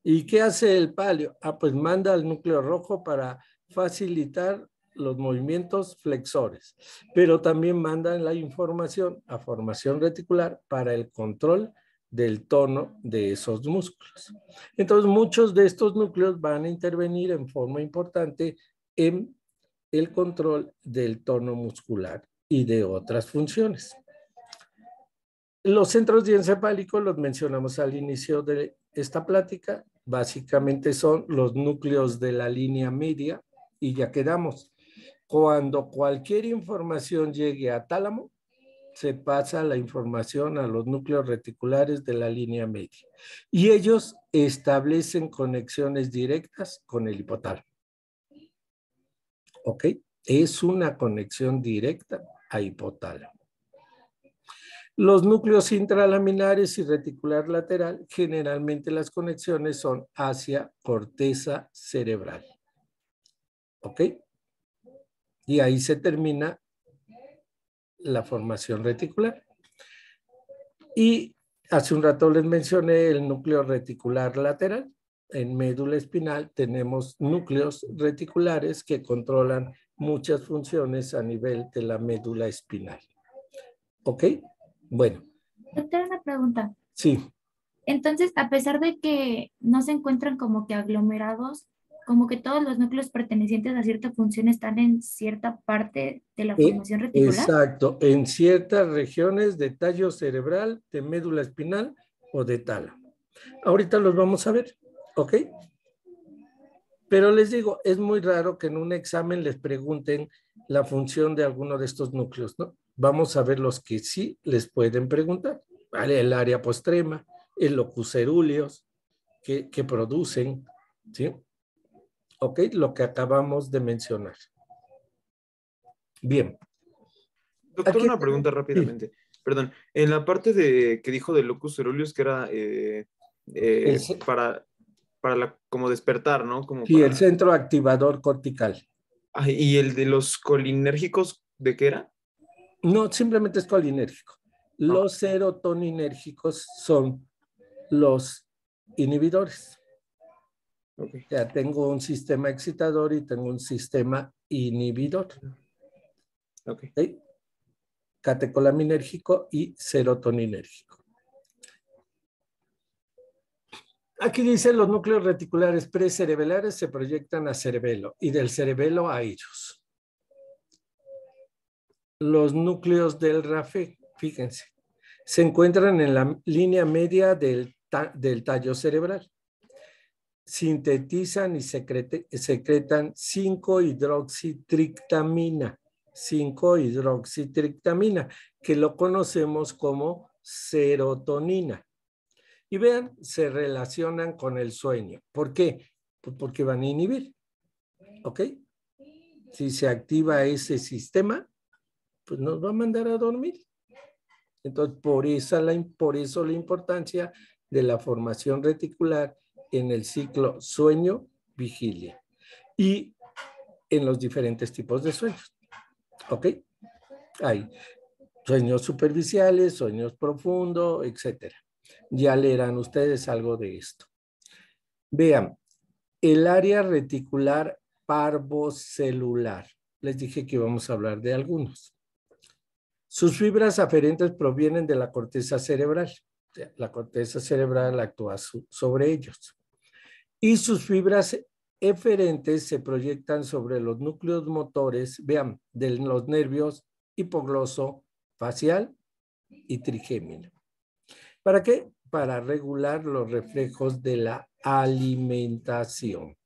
¿Y qué hace el palio? Pues manda al núcleo rojo para facilitar los movimientos flexores, pero también mandan la información a formación reticular para el control del tono de esos músculos. Entonces, muchos de estos núcleos van a intervenir en forma importante en el control del tono muscular y de otras funciones. Los centros diencefálicos los mencionamos al inicio de esta plática. Básicamente son los núcleos de la línea media y ya quedamos. Cuando cualquier información llegue a tálamo, se pasa la información a los núcleos reticulares de la línea media y ellos establecen conexiones directas con el hipotálamo. ¿Ok? Es una conexión directa a hipotálamo. Los núcleos intralaminares y reticular lateral, generalmente las conexiones son hacia corteza cerebral. ¿Ok? Y ahí se termina la formación reticular. Y hace un rato les mencioné el núcleo reticular lateral. En médula espinal tenemos núcleos reticulares que controlan muchas funciones a nivel de la médula espinal. ¿Ok? Bueno. Doctora, una pregunta. Sí. Entonces, a pesar de que no se encuentran como que aglomerados, como que todos los núcleos pertenecientes a cierta función están en cierta parte de la formación reticular. Exacto, en ciertas regiones de tallo cerebral, de médula espinal o de tálamo. Ahorita los vamos a ver, ¿ok? Pero les digo, es muy raro que en un examen les pregunten la función de alguno de estos núcleos, ¿no? Vamos a ver los que sí les pueden preguntar. ¿Vale? El área postrema, el locus cerúleos, que producen, ¿sí? ¿Ok? Lo que acabamos de mencionar. Bien. Doctor, una pregunta rápidamente. Sí. Perdón, en la parte de que dijo de locus cerúleos, que era para como despertar, ¿no? Como Sí, el centro activador cortical. ¿Y el de los colinérgicos, de qué era? No, simplemente es colinérgico. Los serotoninérgicos son los inhibidores. Okay. O sea, tengo un sistema excitador y tengo un sistema inhibidor. Okay. ¿Okay? Catecolaminérgico y serotoninérgico. Aquí dice los núcleos reticulares precerebelares se proyectan a cerebelo y del cerebelo a ellos. Los núcleos del RAFE, fíjense, se encuentran en la línea media del tallo cerebral. Sintetizan y secretan 5-hidroxitriptamina. 5-hidroxitriptamina, que lo conocemos como serotonina. Y vean, se relacionan con el sueño. ¿Por qué? Pues porque van a inhibir. ¿Ok? Si se activa ese sistema, pues nos va a mandar a dormir. Entonces, por eso la importancia de la formación reticular en el ciclo sueño-vigilia y en los diferentes tipos de sueños. ¿Ok? Hay sueños superficiales, sueños profundos, etcétera. Ya leerán ustedes algo de esto. Vean, el área reticular parvocelular. Les dije que íbamos a hablar de algunos. Sus fibras aferentes provienen de la corteza cerebral. La corteza cerebral actúa sobre ellos. Y sus fibras eferentes se proyectan sobre los núcleos motores, vean, de los nervios hipogloso, facial y trigémino. ¿Para qué? Para regular los reflejos de la alimentación.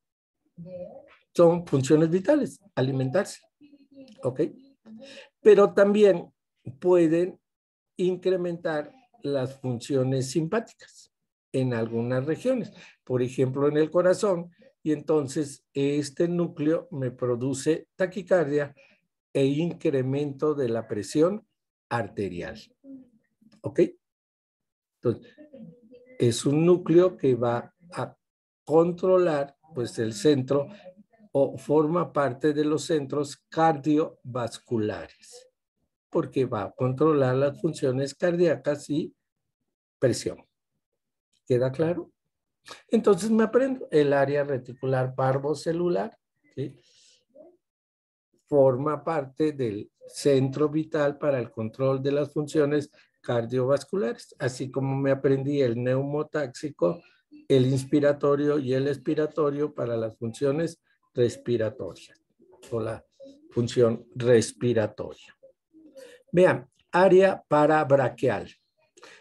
Son funciones vitales, alimentarse. ¿Ok? Pero también pueden incrementar las funciones simpáticas en algunas regiones, por ejemplo en el corazón, y entonces este núcleo me produce taquicardia e incremento de la presión arterial. ¿Ok? Entonces, es un núcleo que va a controlar pues el centro o forma parte de los centros cardiovasculares, porque va a controlar las funciones cardíacas y presión. ¿Queda claro? Entonces me aprendo el área reticular parvocelular, ¿sí? Forma parte del centro vital para el control de las funciones cardiovasculares, así como me aprendí el neumotáxico, el inspiratorio y el expiratorio para las funciones respiratorias o la función respiratoria. Vean, área parabraquial.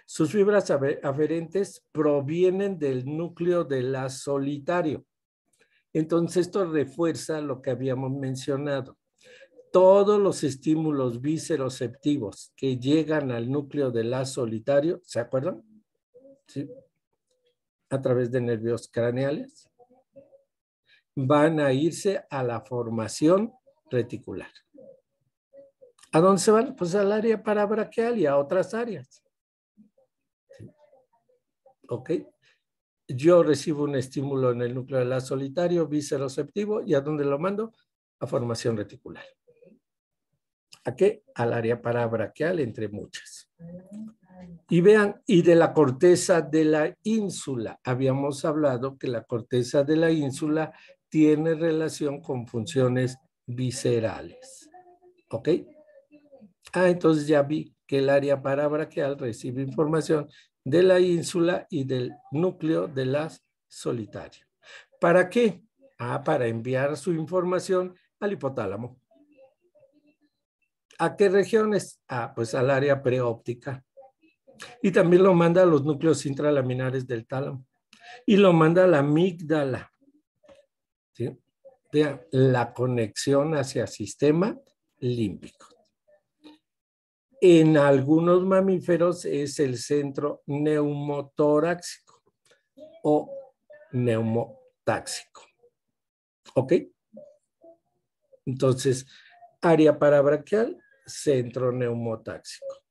Sus fibras aferentes provienen del núcleo de la solitario. Entonces esto refuerza lo que habíamos mencionado. Todos los estímulos visceroceptivos que llegan al núcleo de la solitario, ¿se acuerdan? ¿Sí? A través de nervios craneales, van a irse a la formación reticular. ¿A dónde se van? Pues al área parabraquial y a otras áreas. ¿Ok? Yo recibo un estímulo en el núcleo de la solitario, visceroceptivo, ¿y a dónde lo mando? A formación reticular. ¿A qué? Al área parabraquial, entre muchas. Y vean, y de la corteza de la ínsula. Habíamos hablado que la corteza de la ínsula tiene relación con funciones viscerales. ¿Ok? Entonces ya vi que el área parabraquial recibe información de la ínsula y del núcleo de la solitario. ¿Para qué? Para enviar su información al hipotálamo. ¿A qué regiones? Pues al área preóptica. Y también lo manda a los núcleos intralaminares del tálamo. Y lo manda a la amígdala. ¿Sí? Vean, la conexión hacia sistema límbico. En algunos mamíferos es el centro neumotorácico o neumotáxico. ¿Ok? Entonces, área parabraquial, centro neumotáxico.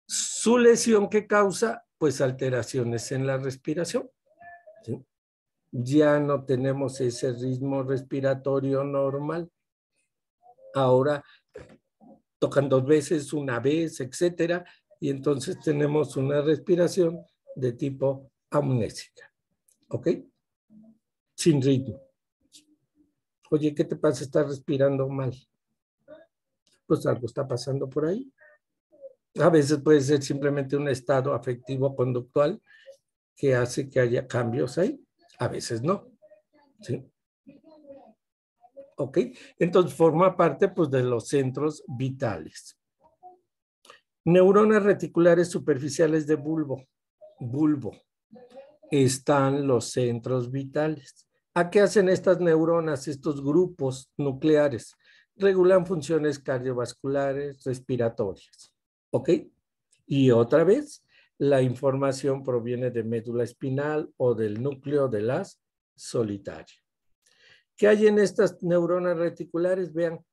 Su lesión que causa pues alteraciones en la respiración, ¿sí? Ya no tenemos ese ritmo respiratorio normal. Ahora tocan 2 veces, una vez, etcétera, y entonces tenemos una respiración de tipo amnésica, ¿ok? Sin ritmo. Oye, ¿qué te pasa? ¿Estás respirando mal? Pues algo está pasando por ahí. A veces puede ser simplemente un estado afectivo conductual que hace que haya cambios ahí. A veces no, ¿sí? ¿Ok? Entonces forma parte, pues, de los centros vitales. Neuronas reticulares superficiales de bulbo. Bulbo. Están los centros vitales. ¿A qué hacen estas neuronas, estos grupos nucleares? Regulan funciones cardiovasculares, respiratorias. ¿Ok? Y otra vez, la información proviene de médula espinal o del núcleo de las solitarias. ¿Qué hay en estas neuronas reticulares? Vean,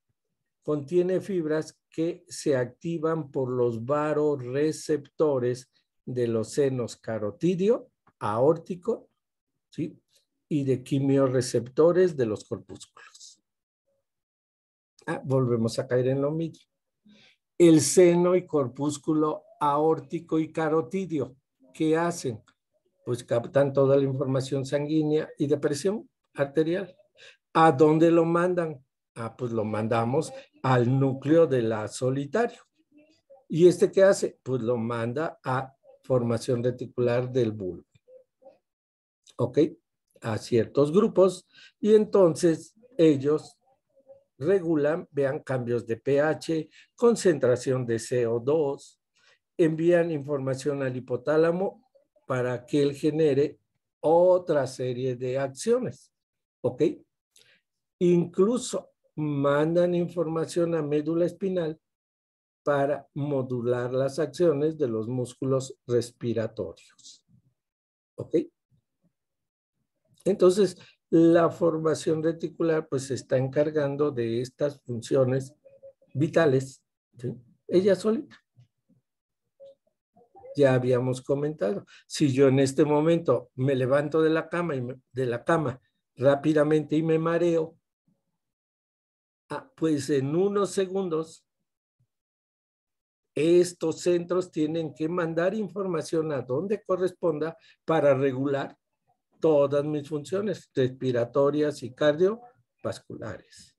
contiene fibras que se activan por los varoreceptores de los senos carotidio, aórtico, ¿sí? Y de quimiorreceptores de los corpúsculos. Volvemos a caer en lo mismo. El seno y corpúsculo aórtico y carotidio, ¿qué hacen? Pues captan toda la información sanguínea y de presión arterial. ¿A dónde lo mandan? Pues lo mandamos al núcleo de la solitario. ¿Y este qué hace? Pues lo manda a formación reticular del bulbo. ¿Ok? A ciertos grupos. Y entonces ellos regulan, vean, cambios de pH, concentración de CO2, envían información al hipotálamo para que él genere otra serie de acciones. ¿Ok? Incluso mandan información a médula espinal para modular las acciones de los músculos respiratorios. ¿Ok? Entonces, la formación reticular pues se está encargando de estas funciones vitales, ¿sí? Ella solita. Ya habíamos comentado. Si yo en este momento me levanto de la cama, rápidamente y me mareo, pues en unos segundos estos centros tienen que mandar información a donde corresponda para regular todas mis funciones respiratorias y cardiovasculares.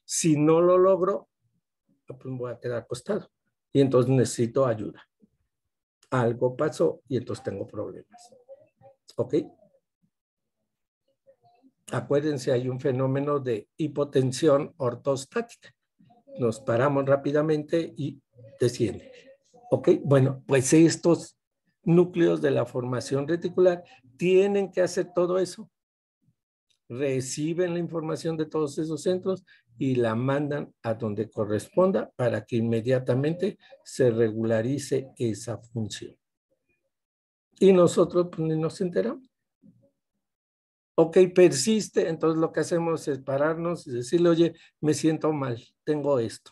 Si no lo logro, pues voy a quedar acostado y entonces necesito ayuda. Algo pasó y entonces tengo problemas. ¿Ok? Acuérdense, hay un fenómeno de hipotensión ortostática. Nos paramos rápidamente y desciende. ¿Ok? Bueno, pues estos núcleos de la formación reticular tienen que hacer todo eso. Reciben la información de todos esos centros y la mandan a donde corresponda para que inmediatamente se regularice esa función. Y nosotros pues, ni nos enteramos. Ok, persiste, entonces lo que hacemos es pararnos y decirle, oye, me siento mal, tengo esto.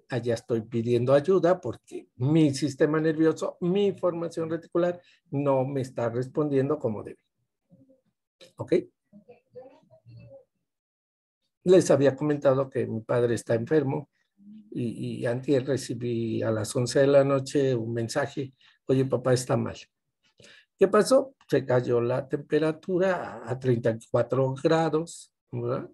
Allá estoy pidiendo ayuda porque mi sistema nervioso, mi formación reticular no me está respondiendo como debe. ¿Ok? Les había comentado que mi padre está enfermo y antier recibí a las 11 de la noche un mensaje, oye, papá está mal. ¿Qué pasó? Se cayó la temperatura a 34 grados, ¿verdad?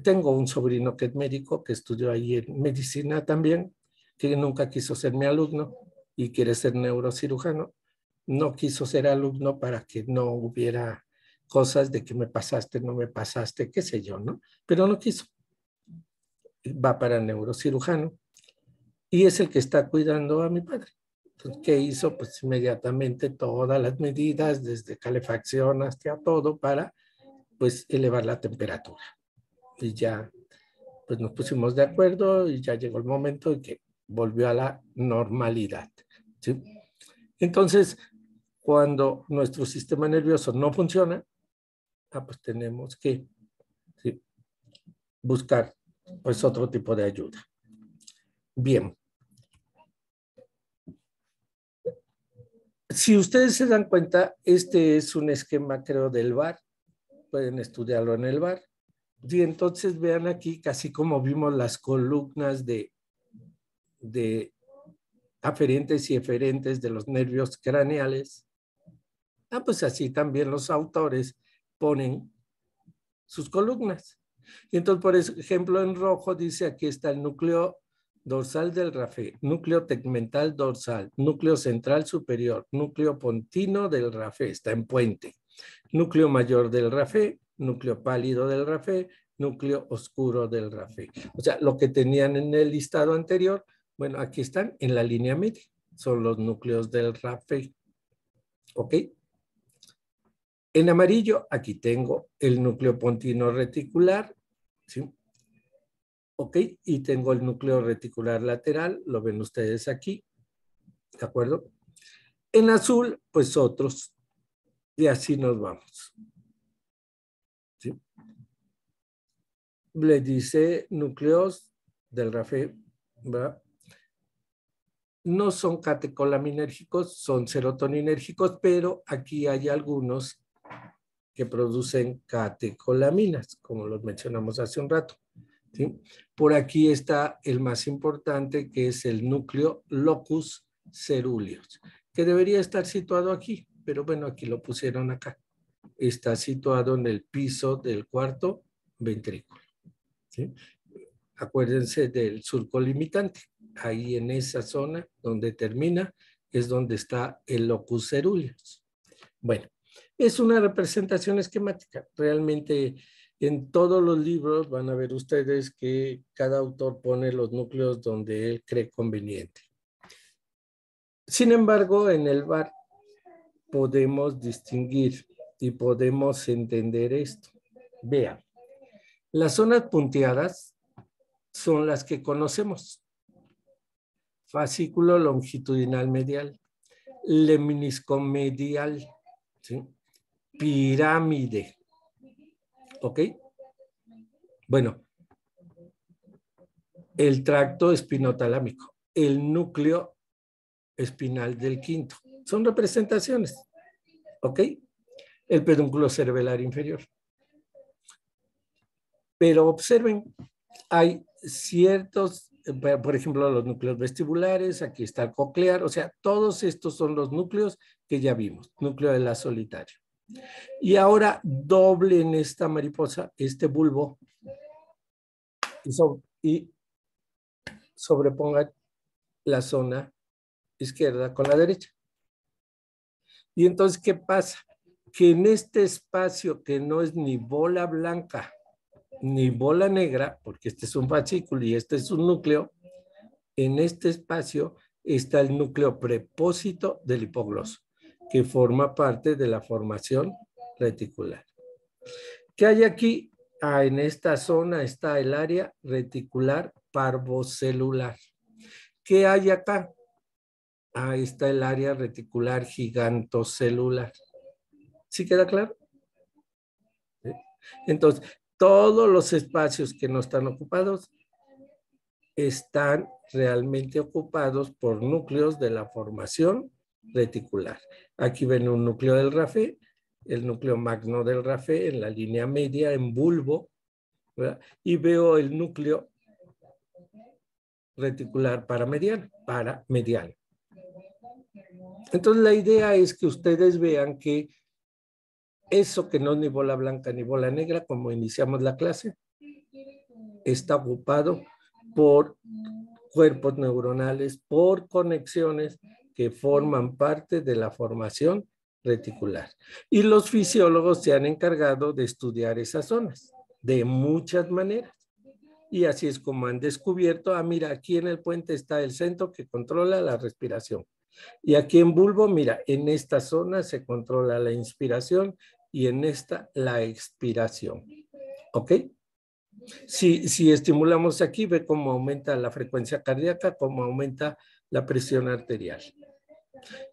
Tengo un sobrino que es médico, que estudió ahí en medicina también, que nunca quiso ser mi alumno y quiere ser neurocirujano. No quiso ser alumno para que no hubiera cosas de que me pasaste, no me pasaste, qué sé yo, ¿no? Pero no quiso. Va para neurocirujano y es el que está cuidando a mi padre. Entonces, ¿qué hizo? Pues inmediatamente todas las medidas, desde calefacción hasta todo, para pues elevar la temperatura. Y ya pues nos pusimos de acuerdo y ya llegó el momento en que volvió a la normalidad, ¿sí? Entonces, cuando nuestro sistema nervioso no funciona, pues tenemos que, ¿sí?, buscar pues otro tipo de ayuda. Bien. Si ustedes se dan cuenta, este es un esquema, creo, del VAR. Pueden estudiarlo en el VAR. Y entonces vean aquí, casi como vimos las columnas de aferentes y eferentes de los nervios craneales. Pues así también los autores ponen sus columnas. Y entonces, por ejemplo, en rojo dice aquí está el núcleo dorsal del RAFE, núcleo tegmental dorsal, núcleo central superior, núcleo pontino del RAFE, está en puente, núcleo mayor del RAFE, núcleo pálido del RAFE, núcleo oscuro del RAFE. O sea, lo que tenían en el listado anterior, bueno, aquí están en la línea media, son los núcleos del RAFE. ¿Ok? En amarillo, aquí tengo el núcleo pontino reticular, ¿sí? Ok, y tengo el núcleo reticular lateral, lo ven ustedes aquí, ¿de acuerdo? En azul, pues otros, y así nos vamos. ¿Sí? Le dice núcleos del RAFE, ¿verdad? No son catecolaminérgicos, son serotoninérgicos, pero aquí hay algunos que producen catecolaminas, como los mencionamos hace un rato. ¿Sí? Por aquí está el más importante, que es el núcleo locus ceruleus, que debería estar situado aquí, pero bueno, aquí lo pusieron acá. Está situado en el piso del cuarto ventrículo. ¿Sí? Acuérdense del surco limitante. Ahí en esa zona donde termina es donde está el locus ceruleus. Bueno, es una representación esquemática. Realmente en todos los libros van a ver ustedes que cada autor pone los núcleos donde él cree conveniente. Sin embargo, en el VAR podemos distinguir y podemos entender esto. Vean, las zonas punteadas son las que conocemos. Fascículo longitudinal medial, lemnisco medial, ¿sí? Pirámide. ¿Ok? Bueno, el tracto espinotalámico, el núcleo espinal del quinto. Son representaciones. ¿Ok? El pedúnculo cerebelar inferior. Pero observen, hay ciertos, por ejemplo, los núcleos vestibulares, aquí está el coclear, o sea, todos estos son los núcleos que ya vimos, núcleo de la solitario. Y ahora doblen esta mariposa, este bulbo, y sobrepongan la zona izquierda con la derecha. Y entonces, ¿qué pasa? Que en este espacio que no es ni bola blanca ni bola negra, porque este es un fascículo y este es un núcleo, en este espacio está el núcleo prepósito del hipogloso, que forma parte de la formación reticular. ¿Qué hay aquí? En esta zona está el área reticular parvocelular. ¿Qué hay acá? Ahí está el área reticular gigantocelular. ¿Sí queda claro? ¿Sí? Entonces, todos los espacios que no están ocupados están realmente ocupados por núcleos de la formación reticular. Aquí ven un núcleo del RAFE, el núcleo magno del RAFE en la línea media, en bulbo, ¿verdad? Y veo el núcleo reticular paramediano. Entonces la idea es que ustedes vean que eso que no es ni bola blanca ni bola negra, como iniciamos la clase, está ocupado por cuerpos neuronales, por conexiones que forman parte de la formación reticular. Y los fisiólogos se han encargado de estudiar esas zonas de muchas maneras. Y así es como han descubierto, mira, aquí en el puente está el centro que controla la respiración. Y aquí en bulbo, mira, en esta zona se controla la inspiración y en esta la expiración. ¿Ok? Si estimulamos aquí, ve cómo aumenta la frecuencia cardíaca, cómo aumenta la presión arterial.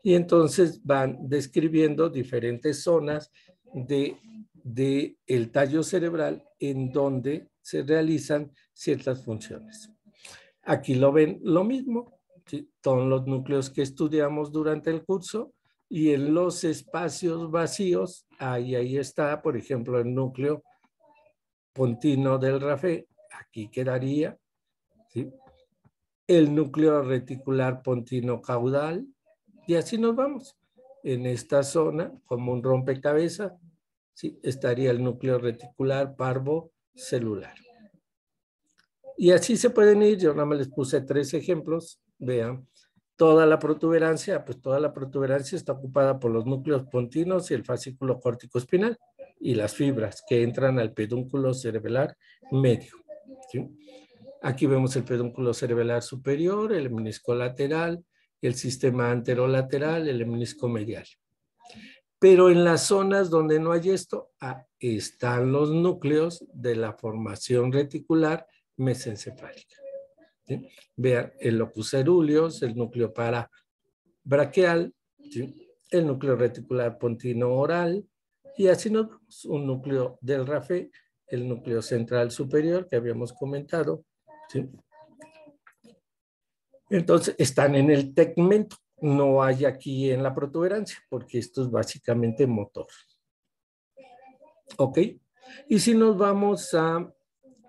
Y entonces van describiendo diferentes zonas de el tallo cerebral en donde se realizan ciertas funciones. Aquí lo ven lo mismo, ¿sí? Todos los núcleos que estudiamos durante el curso Y en los espacios vacíos, ahí está, por ejemplo, el núcleo pontino del Rafé, aquí quedaría, ¿sí? El núcleo reticular pontino caudal, y así nos vamos. En esta zona, como un rompecabezas, ¿sí? Estaría el núcleo reticular parvo celular. Y así se pueden ir, yo nada más les puse 3 ejemplos, vean. Toda la protuberancia, pues toda la protuberancia está ocupada por los núcleos pontinos y el fascículo córtico espinal y las fibras que entran al pedúnculo cerebelar medio, ¿sí? Aquí vemos el pedúnculo cerebelar superior, el menisco lateral, el sistema anterolateral, el menisco medial. Pero en las zonas donde no hay esto, están los núcleos de la formación reticular mesencefálica. ¿Sí? Vean el locus ceruleus, el núcleo parabraquial, ¿sí? El núcleo reticular pontino oral, y así nos vamos, un núcleo del Rafé, el núcleo central superior que habíamos comentado, ¿sí? Entonces están en el tegmento, no hay aquí en la protuberancia, porque esto es básicamente motor. ¿Ok? Y si nos vamos a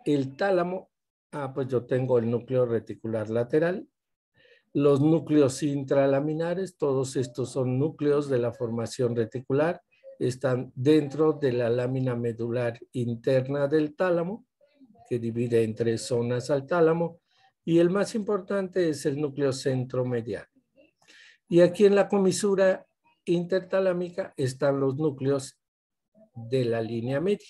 el tálamo, pues yo tengo el núcleo reticular lateral, los núcleos intralaminares, todos estos son núcleos de la formación reticular, están dentro de la lámina medular interna del tálamo, que divide en 3 zonas al tálamo, y el más importante es el núcleo centromedial. Y aquí en la comisura intertalámica están los núcleos de la línea media,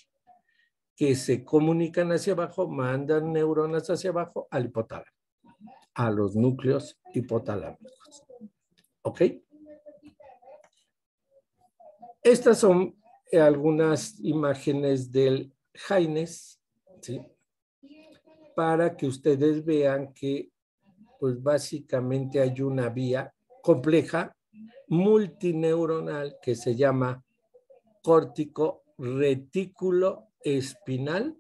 que se comunican hacia abajo, mandan neuronas hacia abajo al hipotálamo, a los núcleos hipotalámicos. ¿Ok? Estas son algunas imágenes del Jaynes, ¿sí? Para que ustedes vean que, pues básicamente hay una vía compleja, multineuronal, que se llama córtico retículo espinal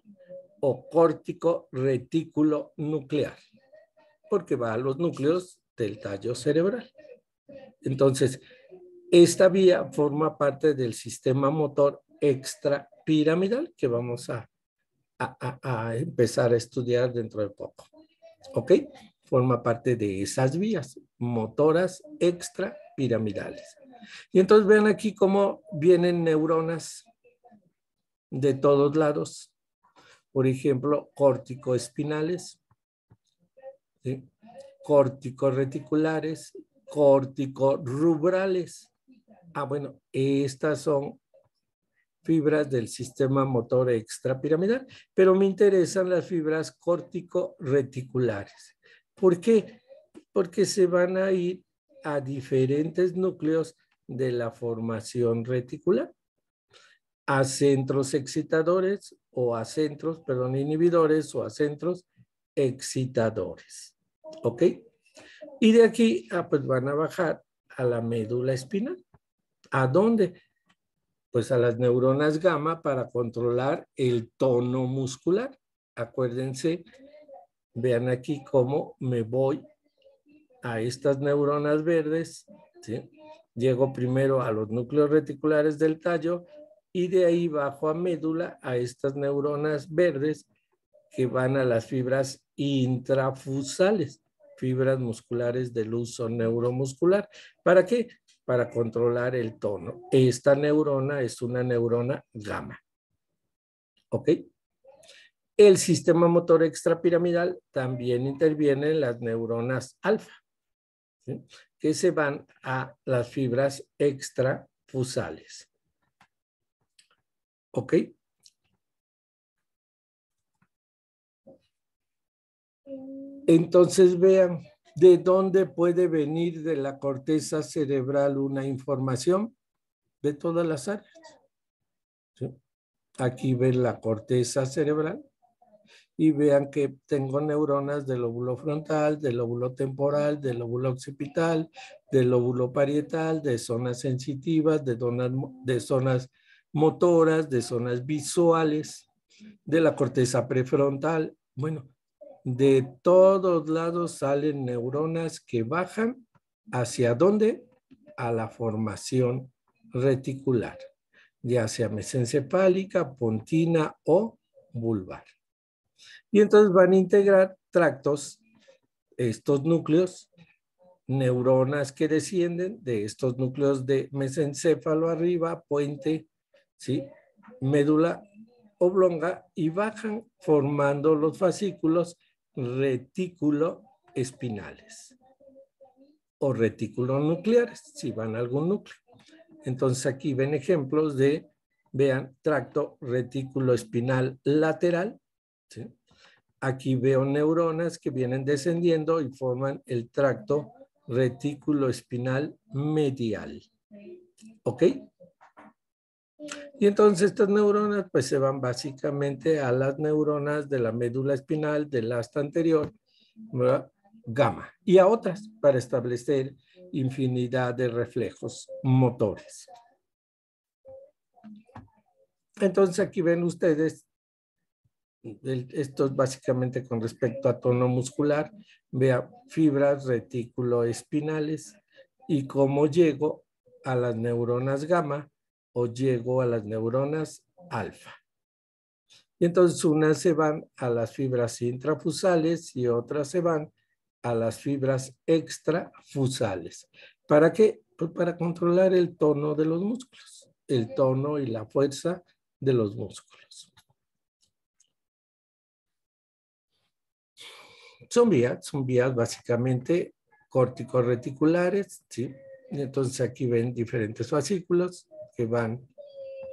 o córtico retículo nuclear, porque va a los núcleos del tallo cerebral. Entonces, esta vía forma parte del sistema motor extrapiramidal que vamos a empezar a estudiar dentro de poco. ¿Ok? Forma parte de esas vías motoras extrapiramidales. Y entonces vean aquí cómo vienen neuronas de todos lados. Por ejemplo, córtico-espinales, ¿sí? Córtico-reticulares, córtico-rubrales. Bueno, estas son fibras del sistema motor extrapiramidal, pero me interesan las fibras córtico-reticulares. ¿Por qué? Porque se van a ir a diferentes núcleos de la formación reticular, a centros excitadores o a centros, inhibidores o a centros excitadores. ¿Ok? Y de aquí, pues van a bajar a la médula espinal. ¿A dónde? Pues a las neuronas gamma para controlar el tono muscular. Acuérdense, vean aquí cómo me voy a estas neuronas verdes, ¿sí? Llego primero a los núcleos reticulares del tallo y de ahí bajo a médula a estas neuronas verdes que van a las fibras intrafusales, fibras musculares del uso neuromuscular. ¿Para qué? Para controlar el tono. Esta neurona es una neurona gamma. ¿Ok? El sistema motor extrapiramidal también interviene en las neuronas alfa, ¿sí? Que se van a las fibras extrafusales. ¿Ok? Entonces vean de dónde puede venir de la corteza cerebral una información de todas las áreas. ¿Sí? Aquí ven la corteza cerebral y vean que tengo neuronas del lóbulo frontal, del lóbulo temporal, del lóbulo occipital, del lóbulo parietal, de zonas sensitivas, de zonas motoras, de zonas visuales, de la corteza prefrontal. Bueno, de todos lados salen neuronas que bajan. ¿Hacia dónde? a la formación reticular, ya sea mesencefálica, pontina o vulvar. Y entonces van a integrar tractos, estos núcleos, neuronas que descienden de estos núcleos de mesencéfalo arriba, puente, ¿sí? Médula oblonga y bajan formando los fascículos retículo espinales o retículos nucleares, si van a algún núcleo. Entonces aquí ven ejemplos de, vean, tracto retículo espinal lateral, ¿sí? Aquí veo neuronas que vienen descendiendo y forman el tracto retículo espinal medial. ¿Ok? Y entonces estas neuronas pues se van básicamente a las neuronas de la médula espinal del asta anterior, ¿verdad? Gamma, y a otras para establecer infinidad de reflejos motores. Entonces aquí ven ustedes, esto es básicamente con respecto a tono muscular, vea fibras retículo-espinales y cómo llego a las neuronas gamma o llego a las neuronas alfa. Y entonces unas se van a las fibras intrafusales y otras se van a las fibras extrafusales. ¿Para qué? Pues para controlar el tono de los músculos, el tono y la fuerza de los músculos. Son vías básicamente córtico-reticulares, ¿sí? Y entonces aquí ven diferentes fascículos que van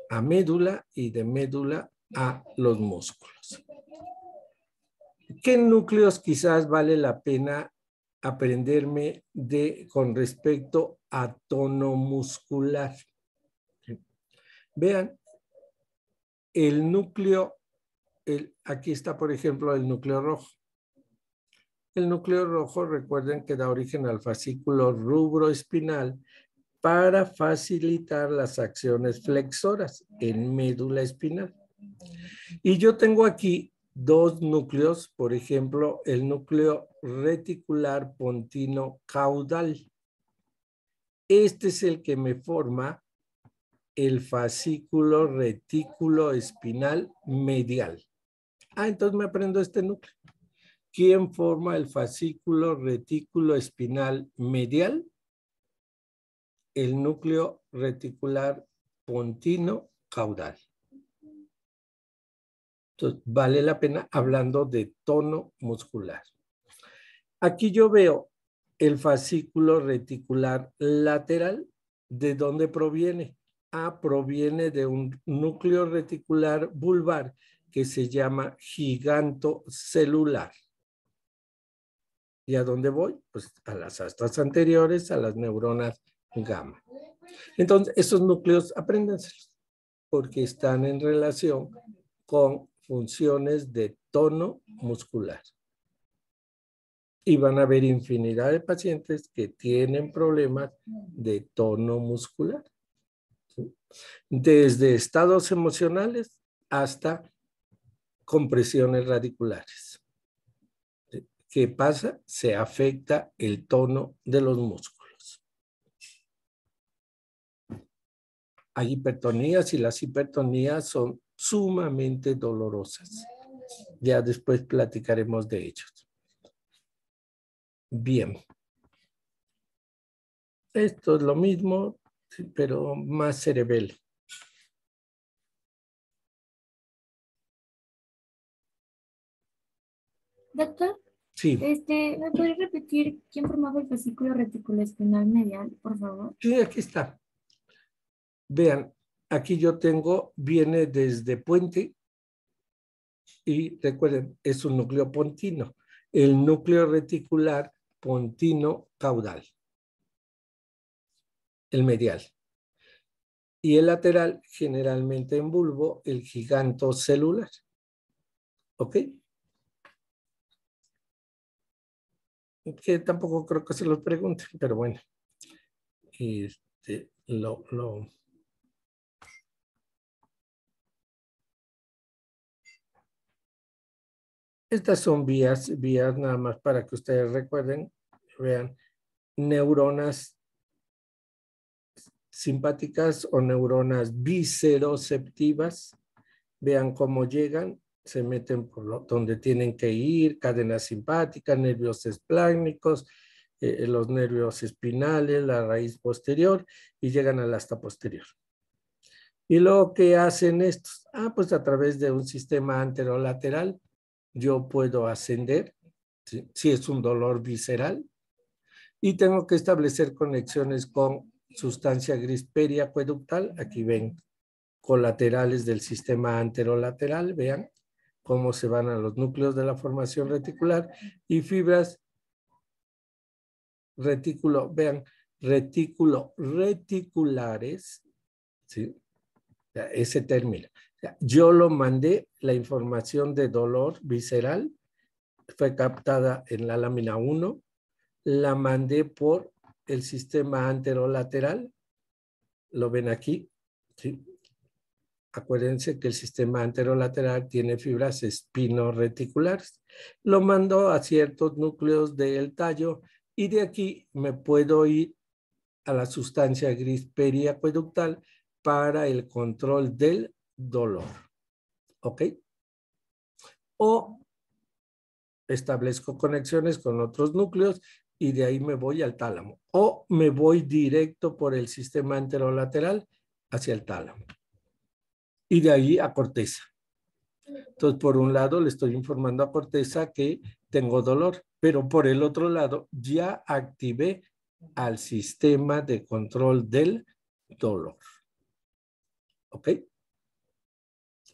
a médula y de médula a los músculos. ¿Qué núcleos quizás vale la pena aprenderme con respecto a tono muscular? ¿Sí? Vean, el núcleo, aquí está por ejemplo el núcleo rojo. El núcleo rojo, recuerden que da origen al fascículo rubroespinal para facilitar las acciones flexoras en médula espinal. Y yo tengo aquí dos núcleos, por ejemplo, el núcleo reticular pontino caudal. Este es el que me forma el fascículo retículo espinal medial. Entonces me aprendo este núcleo. ¿Quién forma el fascículo retículo espinal medial? El núcleo reticular pontino caudal. Entonces, vale la pena hablando de tono muscular. Aquí yo veo el fascículo reticular lateral. ¿De dónde proviene? Proviene de un núcleo reticular vulvar que se llama gigantocelular. ¿Y a dónde voy? Pues a las astas anteriores, a las neuronas gamma. Entonces, esos núcleos apréndanselos porque están en relación con funciones de tono muscular. Y van a haber infinidad de pacientes que tienen problemas de tono muscular. ¿Sí? Desde estados emocionales hasta compresiones radiculares. ¿Qué pasa? Se afecta el tono de los músculos. Hay hipertonías y las hipertonías son sumamente dolorosas. Ya después platicaremos de ellos. Bien. Esto es lo mismo, pero más cerebelo. Doctor, Sí. ¿me podría repetir quién formaba el fascículo reticuloespinal medial, por favor? Sí, aquí está. Vean, aquí yo tengo, viene desde puente y recuerden, es un núcleo pontino. El núcleo reticular pontino caudal. El medial. Y el lateral, generalmente en bulbo, el gigantocelular. ¿Ok? Que tampoco creo que se los pregunten, pero bueno. Estas son vías nada más para que ustedes recuerden, vean, neuronas simpáticas o neuronas visceroceptivas. Vean cómo llegan, se meten por donde tienen que ir, cadenas simpáticas, nervios espláncnicos, los nervios espinales, la raíz posterior, y llegan al asta posterior. ¿Y luego qué hacen estos? Pues a través de un sistema anterolateral yo puedo ascender, ¿sí? Si es un dolor visceral, y tengo que establecer conexiones con sustancia gris periacueductal. Aquí ven colaterales del sistema anterolateral, vean cómo se van a los núcleos de la formación reticular, y fibras vean, reticulares, ¿sí? Ese término. Yo lo mandé, la información de dolor visceral fue captada en la lámina 1, la mandé por el sistema anterolateral, lo ven aquí, ¿sí? Acuérdense que el sistema anterolateral tiene fibras espinoreticulares. Lo mando a ciertos núcleos del tallo y de aquí me puedo ir a la sustancia gris periacueductal para el control del dolor. ¿Ok? O establezco conexiones con otros núcleos y de ahí me voy al tálamo. O me voy directo por el sistema anterolateral hacia el tálamo. Y de ahí a corteza. Entonces, por un lado, le estoy informando a corteza que tengo dolor, pero por el otro lado, ya activé al sistema de control del dolor. ¿Ok?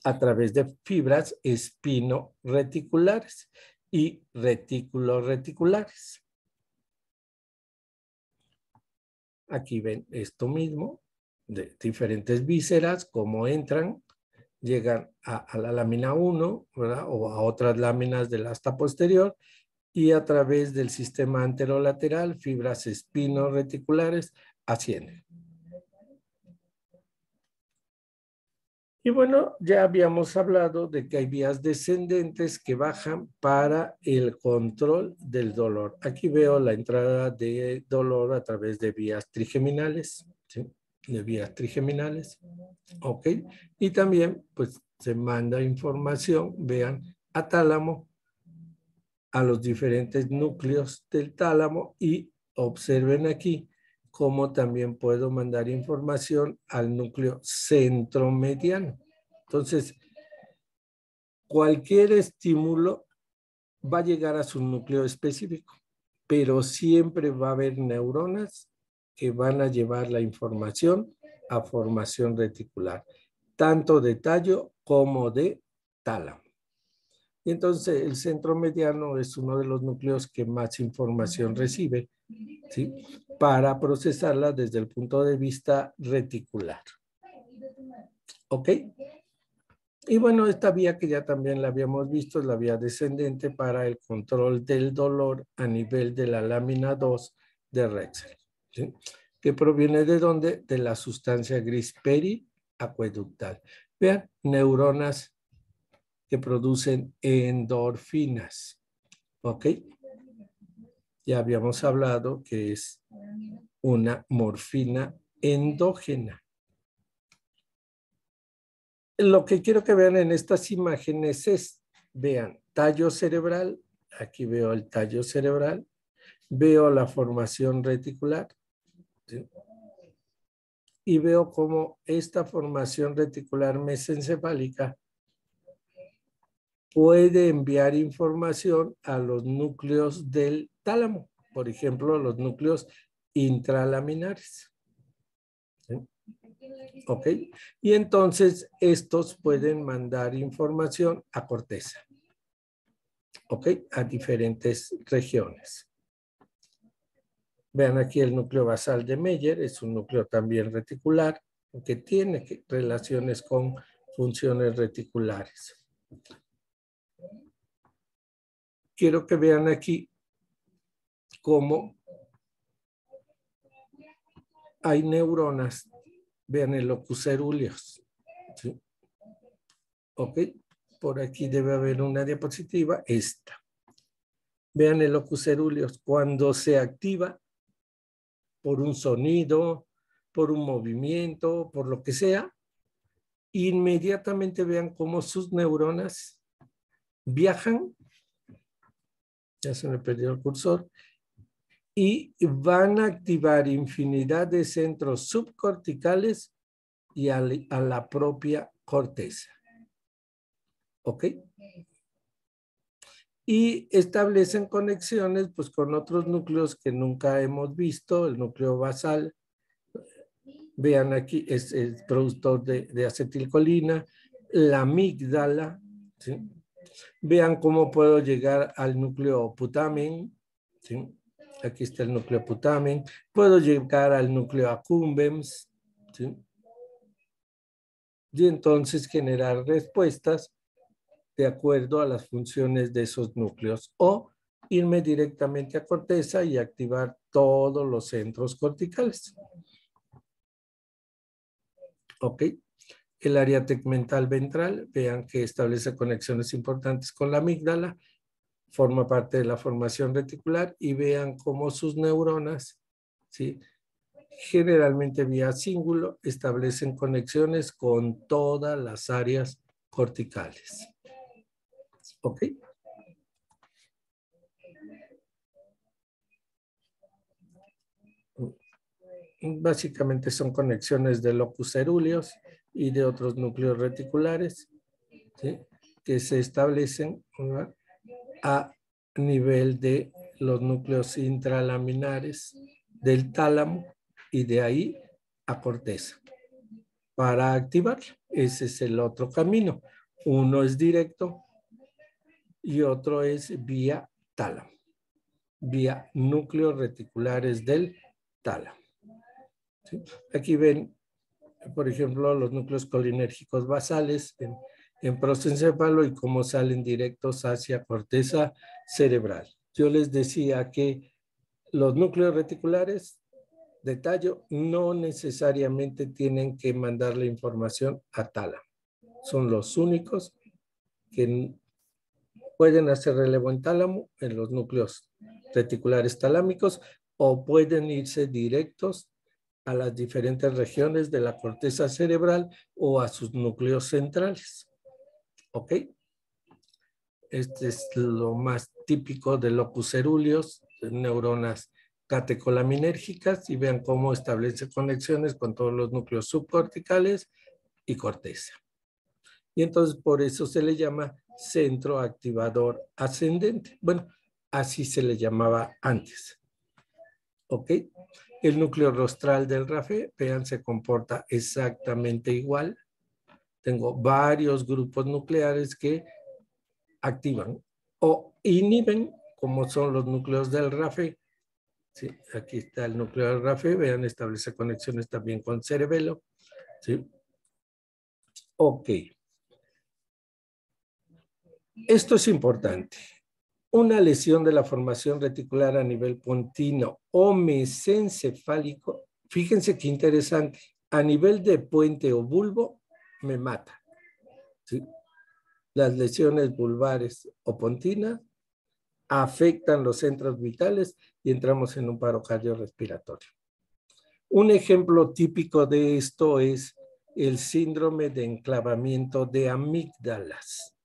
A través de fibras espinoreticulares y reticuloreticulares. Aquí ven esto mismo, de diferentes vísceras, cómo entran, llegan a la lámina 1, ¿verdad? O a otras láminas del asta posterior, y a través del sistema anterolateral, fibras espinoreticulares ascienden. Y bueno, ya habíamos hablado de que hay vías descendentes que bajan para el control del dolor. Aquí veo la entrada de dolor a través de vías trigeminales, ¿sí? De vías trigeminales, ¿ok? Y también, pues, se manda información, vean, a tálamo, a los diferentes núcleos del tálamo, y observen aquí cómo también puedo mandar información al núcleo centromediano. Entonces, cualquier estímulo va a llegar a su núcleo específico, pero siempre va a haber neuronas que van a llevar la información a formación reticular, tanto de tallo como de tálamo. Y entonces el centro mediano es uno de los núcleos que más información recibe, ¿sí? Para procesarla desde el punto de vista reticular. ¿Ok? Y bueno, esta vía que ya también la habíamos visto es la vía descendente para el control del dolor a nivel de la lámina 2 de Rexel, ¿sí? Que proviene de ¿dónde? De la sustancia gris periacueductal. Vean, neuronas que producen endorfinas. ¿Ok? Ya habíamos hablado que es una morfina endógena. Lo que quiero que vean en estas imágenes es, vean, tallo cerebral, aquí veo el tallo cerebral, veo la formación reticular, ¿sí? Y veo cómo esta formación reticular mesencefálica puede enviar información a los núcleos del tálamo, por ejemplo, los núcleos intralaminares. ¿Sí? ¿Ok? Y entonces estos pueden mandar información a corteza. ¿Ok? A diferentes regiones. Vean aquí el núcleo basal de Meyer, es un núcleo también reticular que tiene relaciones con funciones reticulares. Quiero que vean aquí cómo hay neuronas. Vean el locus coeruleus, ¿sí? ¿Ok? Por aquí debe haber una diapositiva, esta. Vean el locus coeruleus, cuando se activa por un sonido, por un movimiento, por lo que sea, inmediatamente vean cómo sus neuronas viajan, ya se me perdió el cursor, y van a activar infinidad de centros subcorticales y a la propia corteza. ¿Ok? Y establecen conexiones pues, con otros núcleos que nunca hemos visto, el núcleo basal. Vean aquí, es el productor de acetilcolina, la amígdala, ¿sí? Vean cómo puedo llegar al núcleo putamen, ¿sí? Aquí está el núcleo putamen. Puedo llegar al núcleo accumbens, ¿sí? Y entonces generar respuestas de acuerdo a las funciones de esos núcleos o irme directamente a corteza y activar todos los centros corticales. ¿Ok? El área tegmental ventral, vean que establece conexiones importantes con la amígdala, forma parte de la formación reticular y vean cómo sus neuronas, ¿sí? Generalmente vía cíngulo, establecen conexiones con todas las áreas corticales. ¿Ok? Básicamente son conexiones de locus cerúleos y de otros núcleos reticulares, ¿sí? Que se establecen, ¿verdad?, a nivel de los núcleos intralaminares del tálamo y de ahí a corteza. Para activar, ese es el otro camino. Uno es directo y otro es vía tálamo, vía núcleos reticulares del tálamo. ¿Sí? Aquí ven, por ejemplo, los núcleos colinérgicos basales en prosencéfalo y cómo salen directos hacia corteza cerebral. Yo les decía que los núcleos reticulares de tallo no necesariamente tienen que mandar la información a tálamo. Son los únicos que pueden hacer relevo en tálamo, en los núcleos reticulares talámicos, o pueden irse directos a las diferentes regiones de la corteza cerebral o a sus núcleos centrales. ¿Ok? Este es lo más típico de locus cerúleos, neuronas catecolaminérgicas, y vean cómo establece conexiones con todos los núcleos subcorticales y corteza. Y entonces por eso se le llama centro activador ascendente. Bueno, así se le llamaba antes. ¿Ok? El núcleo rostral del RAFE, vean, se comporta exactamente igual. Tengo varios grupos nucleares que activan o inhiben, como son los núcleos del RAFE. ¿Sí? Aquí está el núcleo del RAFE, vean, establece conexiones también con cerebelo. ¿Sí? Ok. Esto es importante. Una lesión de la formación reticular a nivel pontino o mesencefálico, fíjense qué interesante, a nivel de puente o bulbo, me mata. ¿Sí? Las lesiones vulvares o pontinas afectan los centros vitales y entramos en un paro cardiorrespiratorio. Un ejemplo típico de esto es el síndrome de enclavamiento de amígdalas.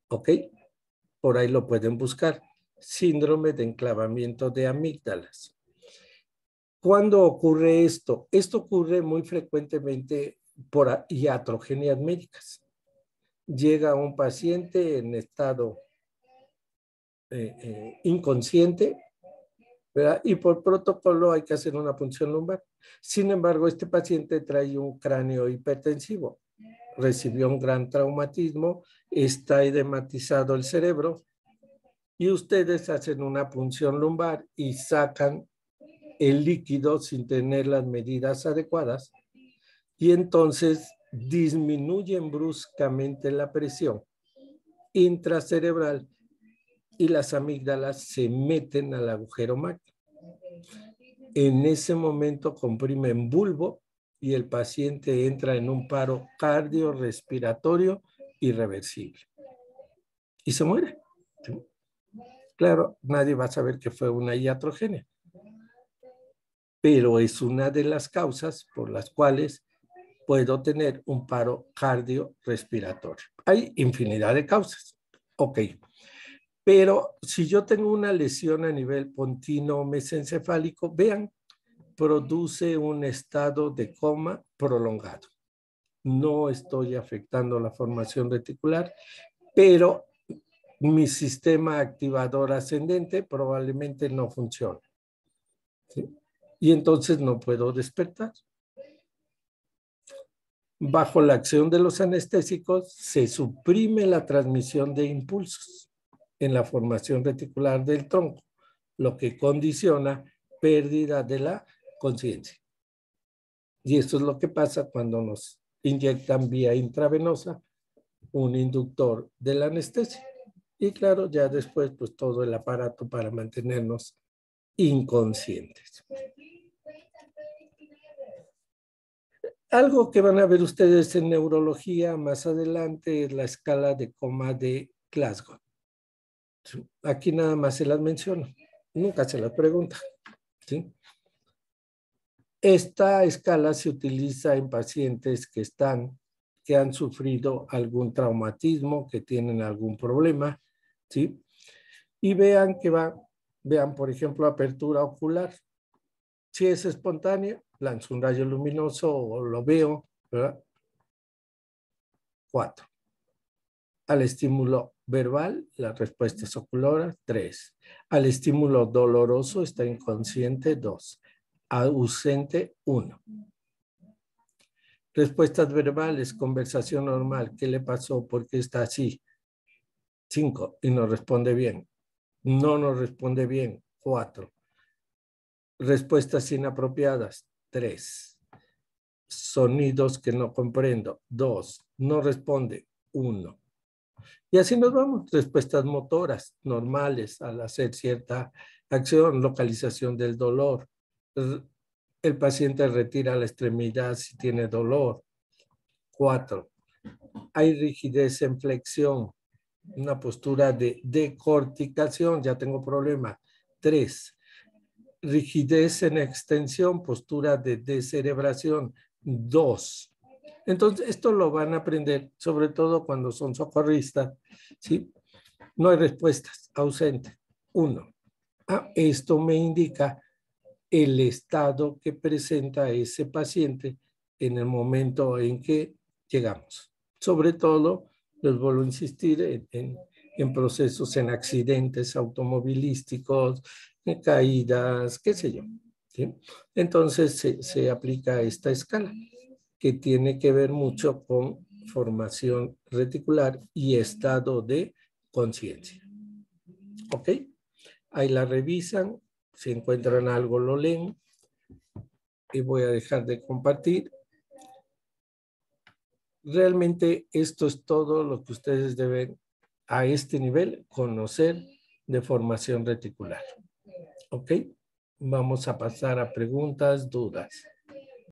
¿Ok? Por ahí lo pueden buscar. Síndrome de enclavamiento de amígdalas. ¿Cuándo ocurre esto? Esto ocurre muy frecuentemente por iatrogenias médicas. Llega un paciente en estado inconsciente, ¿verdad? Y por protocolo hay que hacer una punción lumbar. Sin embargo, este paciente trae un cráneo hipertensivo, recibió un gran traumatismo, está edematizado el cerebro y ustedes hacen una punción lumbar y sacan el líquido sin tener las medidas adecuadas y entonces disminuyen bruscamente la presión intracerebral y las amígdalas se meten al agujero magno. En ese momento comprimen bulbo y el paciente entra en un paro cardiorrespiratorio irreversible y se muere. ¿Sí? Claro, nadie va a saber que fue una iatrogenia. pero es una de las causas por las cuales puedo tener un paro cardiorrespiratorio. Hay infinidad de causas. Ok. Pero si yo tengo una lesión a nivel pontino mesencefálico, vean, produce un estado de coma prolongado. No estoy afectando la formación reticular, pero mi sistema activador ascendente probablemente no funciona. ¿Sí? Y entonces no puedo despertar. Bajo la acción de los anestésicos se suprime la transmisión de impulsos en la formación reticular del tronco, lo que condiciona pérdida de la conciencia. Y esto es lo que pasa cuando nos inyectan vía intravenosa un inductor de la anestesia. Y claro, ya después, pues todo el aparato para mantenernos inconscientes. Algo que van a ver ustedes en neurología más adelante es la escala de coma de Glasgow. Aquí nada más se las menciono, nunca se las pregunta. ¿Sí? Esta escala se utiliza en pacientes que han sufrido algún traumatismo, que tienen algún problema, ¿sí? Y vean vean por ejemplo apertura ocular. Si es espontánea, lanzo un rayo luminoso o lo veo, ¿verdad? 4. Al estímulo verbal, la respuesta es ocular, 3. Al estímulo doloroso, está inconsciente, 2. Ausente, 1. Respuestas verbales, conversación normal, ¿qué le pasó? ¿Por qué está así? 5. Y nos responde bien. No nos responde bien, 4. Respuestas inapropiadas, 3. Sonidos que no comprendo, 2. No responde, 1. Y así nos vamos. Respuestas motoras normales al hacer cierta acción, localización del dolor. El paciente retira la extremidad si tiene dolor. 4. Hay rigidez en flexión, una postura de decorticación, ya tengo problema. 3. Rigidez en extensión, postura de descerebración. 2. Entonces, esto lo van a aprender, sobre todo cuando son socorristas, ¿sí? No hay respuestas, ausente. 1. Esto me indica el estado que presenta ese paciente en el momento en que llegamos. Sobre todo, les vuelvo a insistir en procesos, en accidentes automovilísticos, en caídas, qué sé yo. ¿Sí? Entonces, se aplica esta escala, que tiene que ver mucho con formación reticular y estado de conciencia. ¿Ok? Ahí la revisan, si encuentran algo lo leen y voy a dejar de compartir. Realmente esto es todo lo que ustedes deben a este nivel conocer de formación reticular. ¿Ok? Vamos a pasar a preguntas, dudas.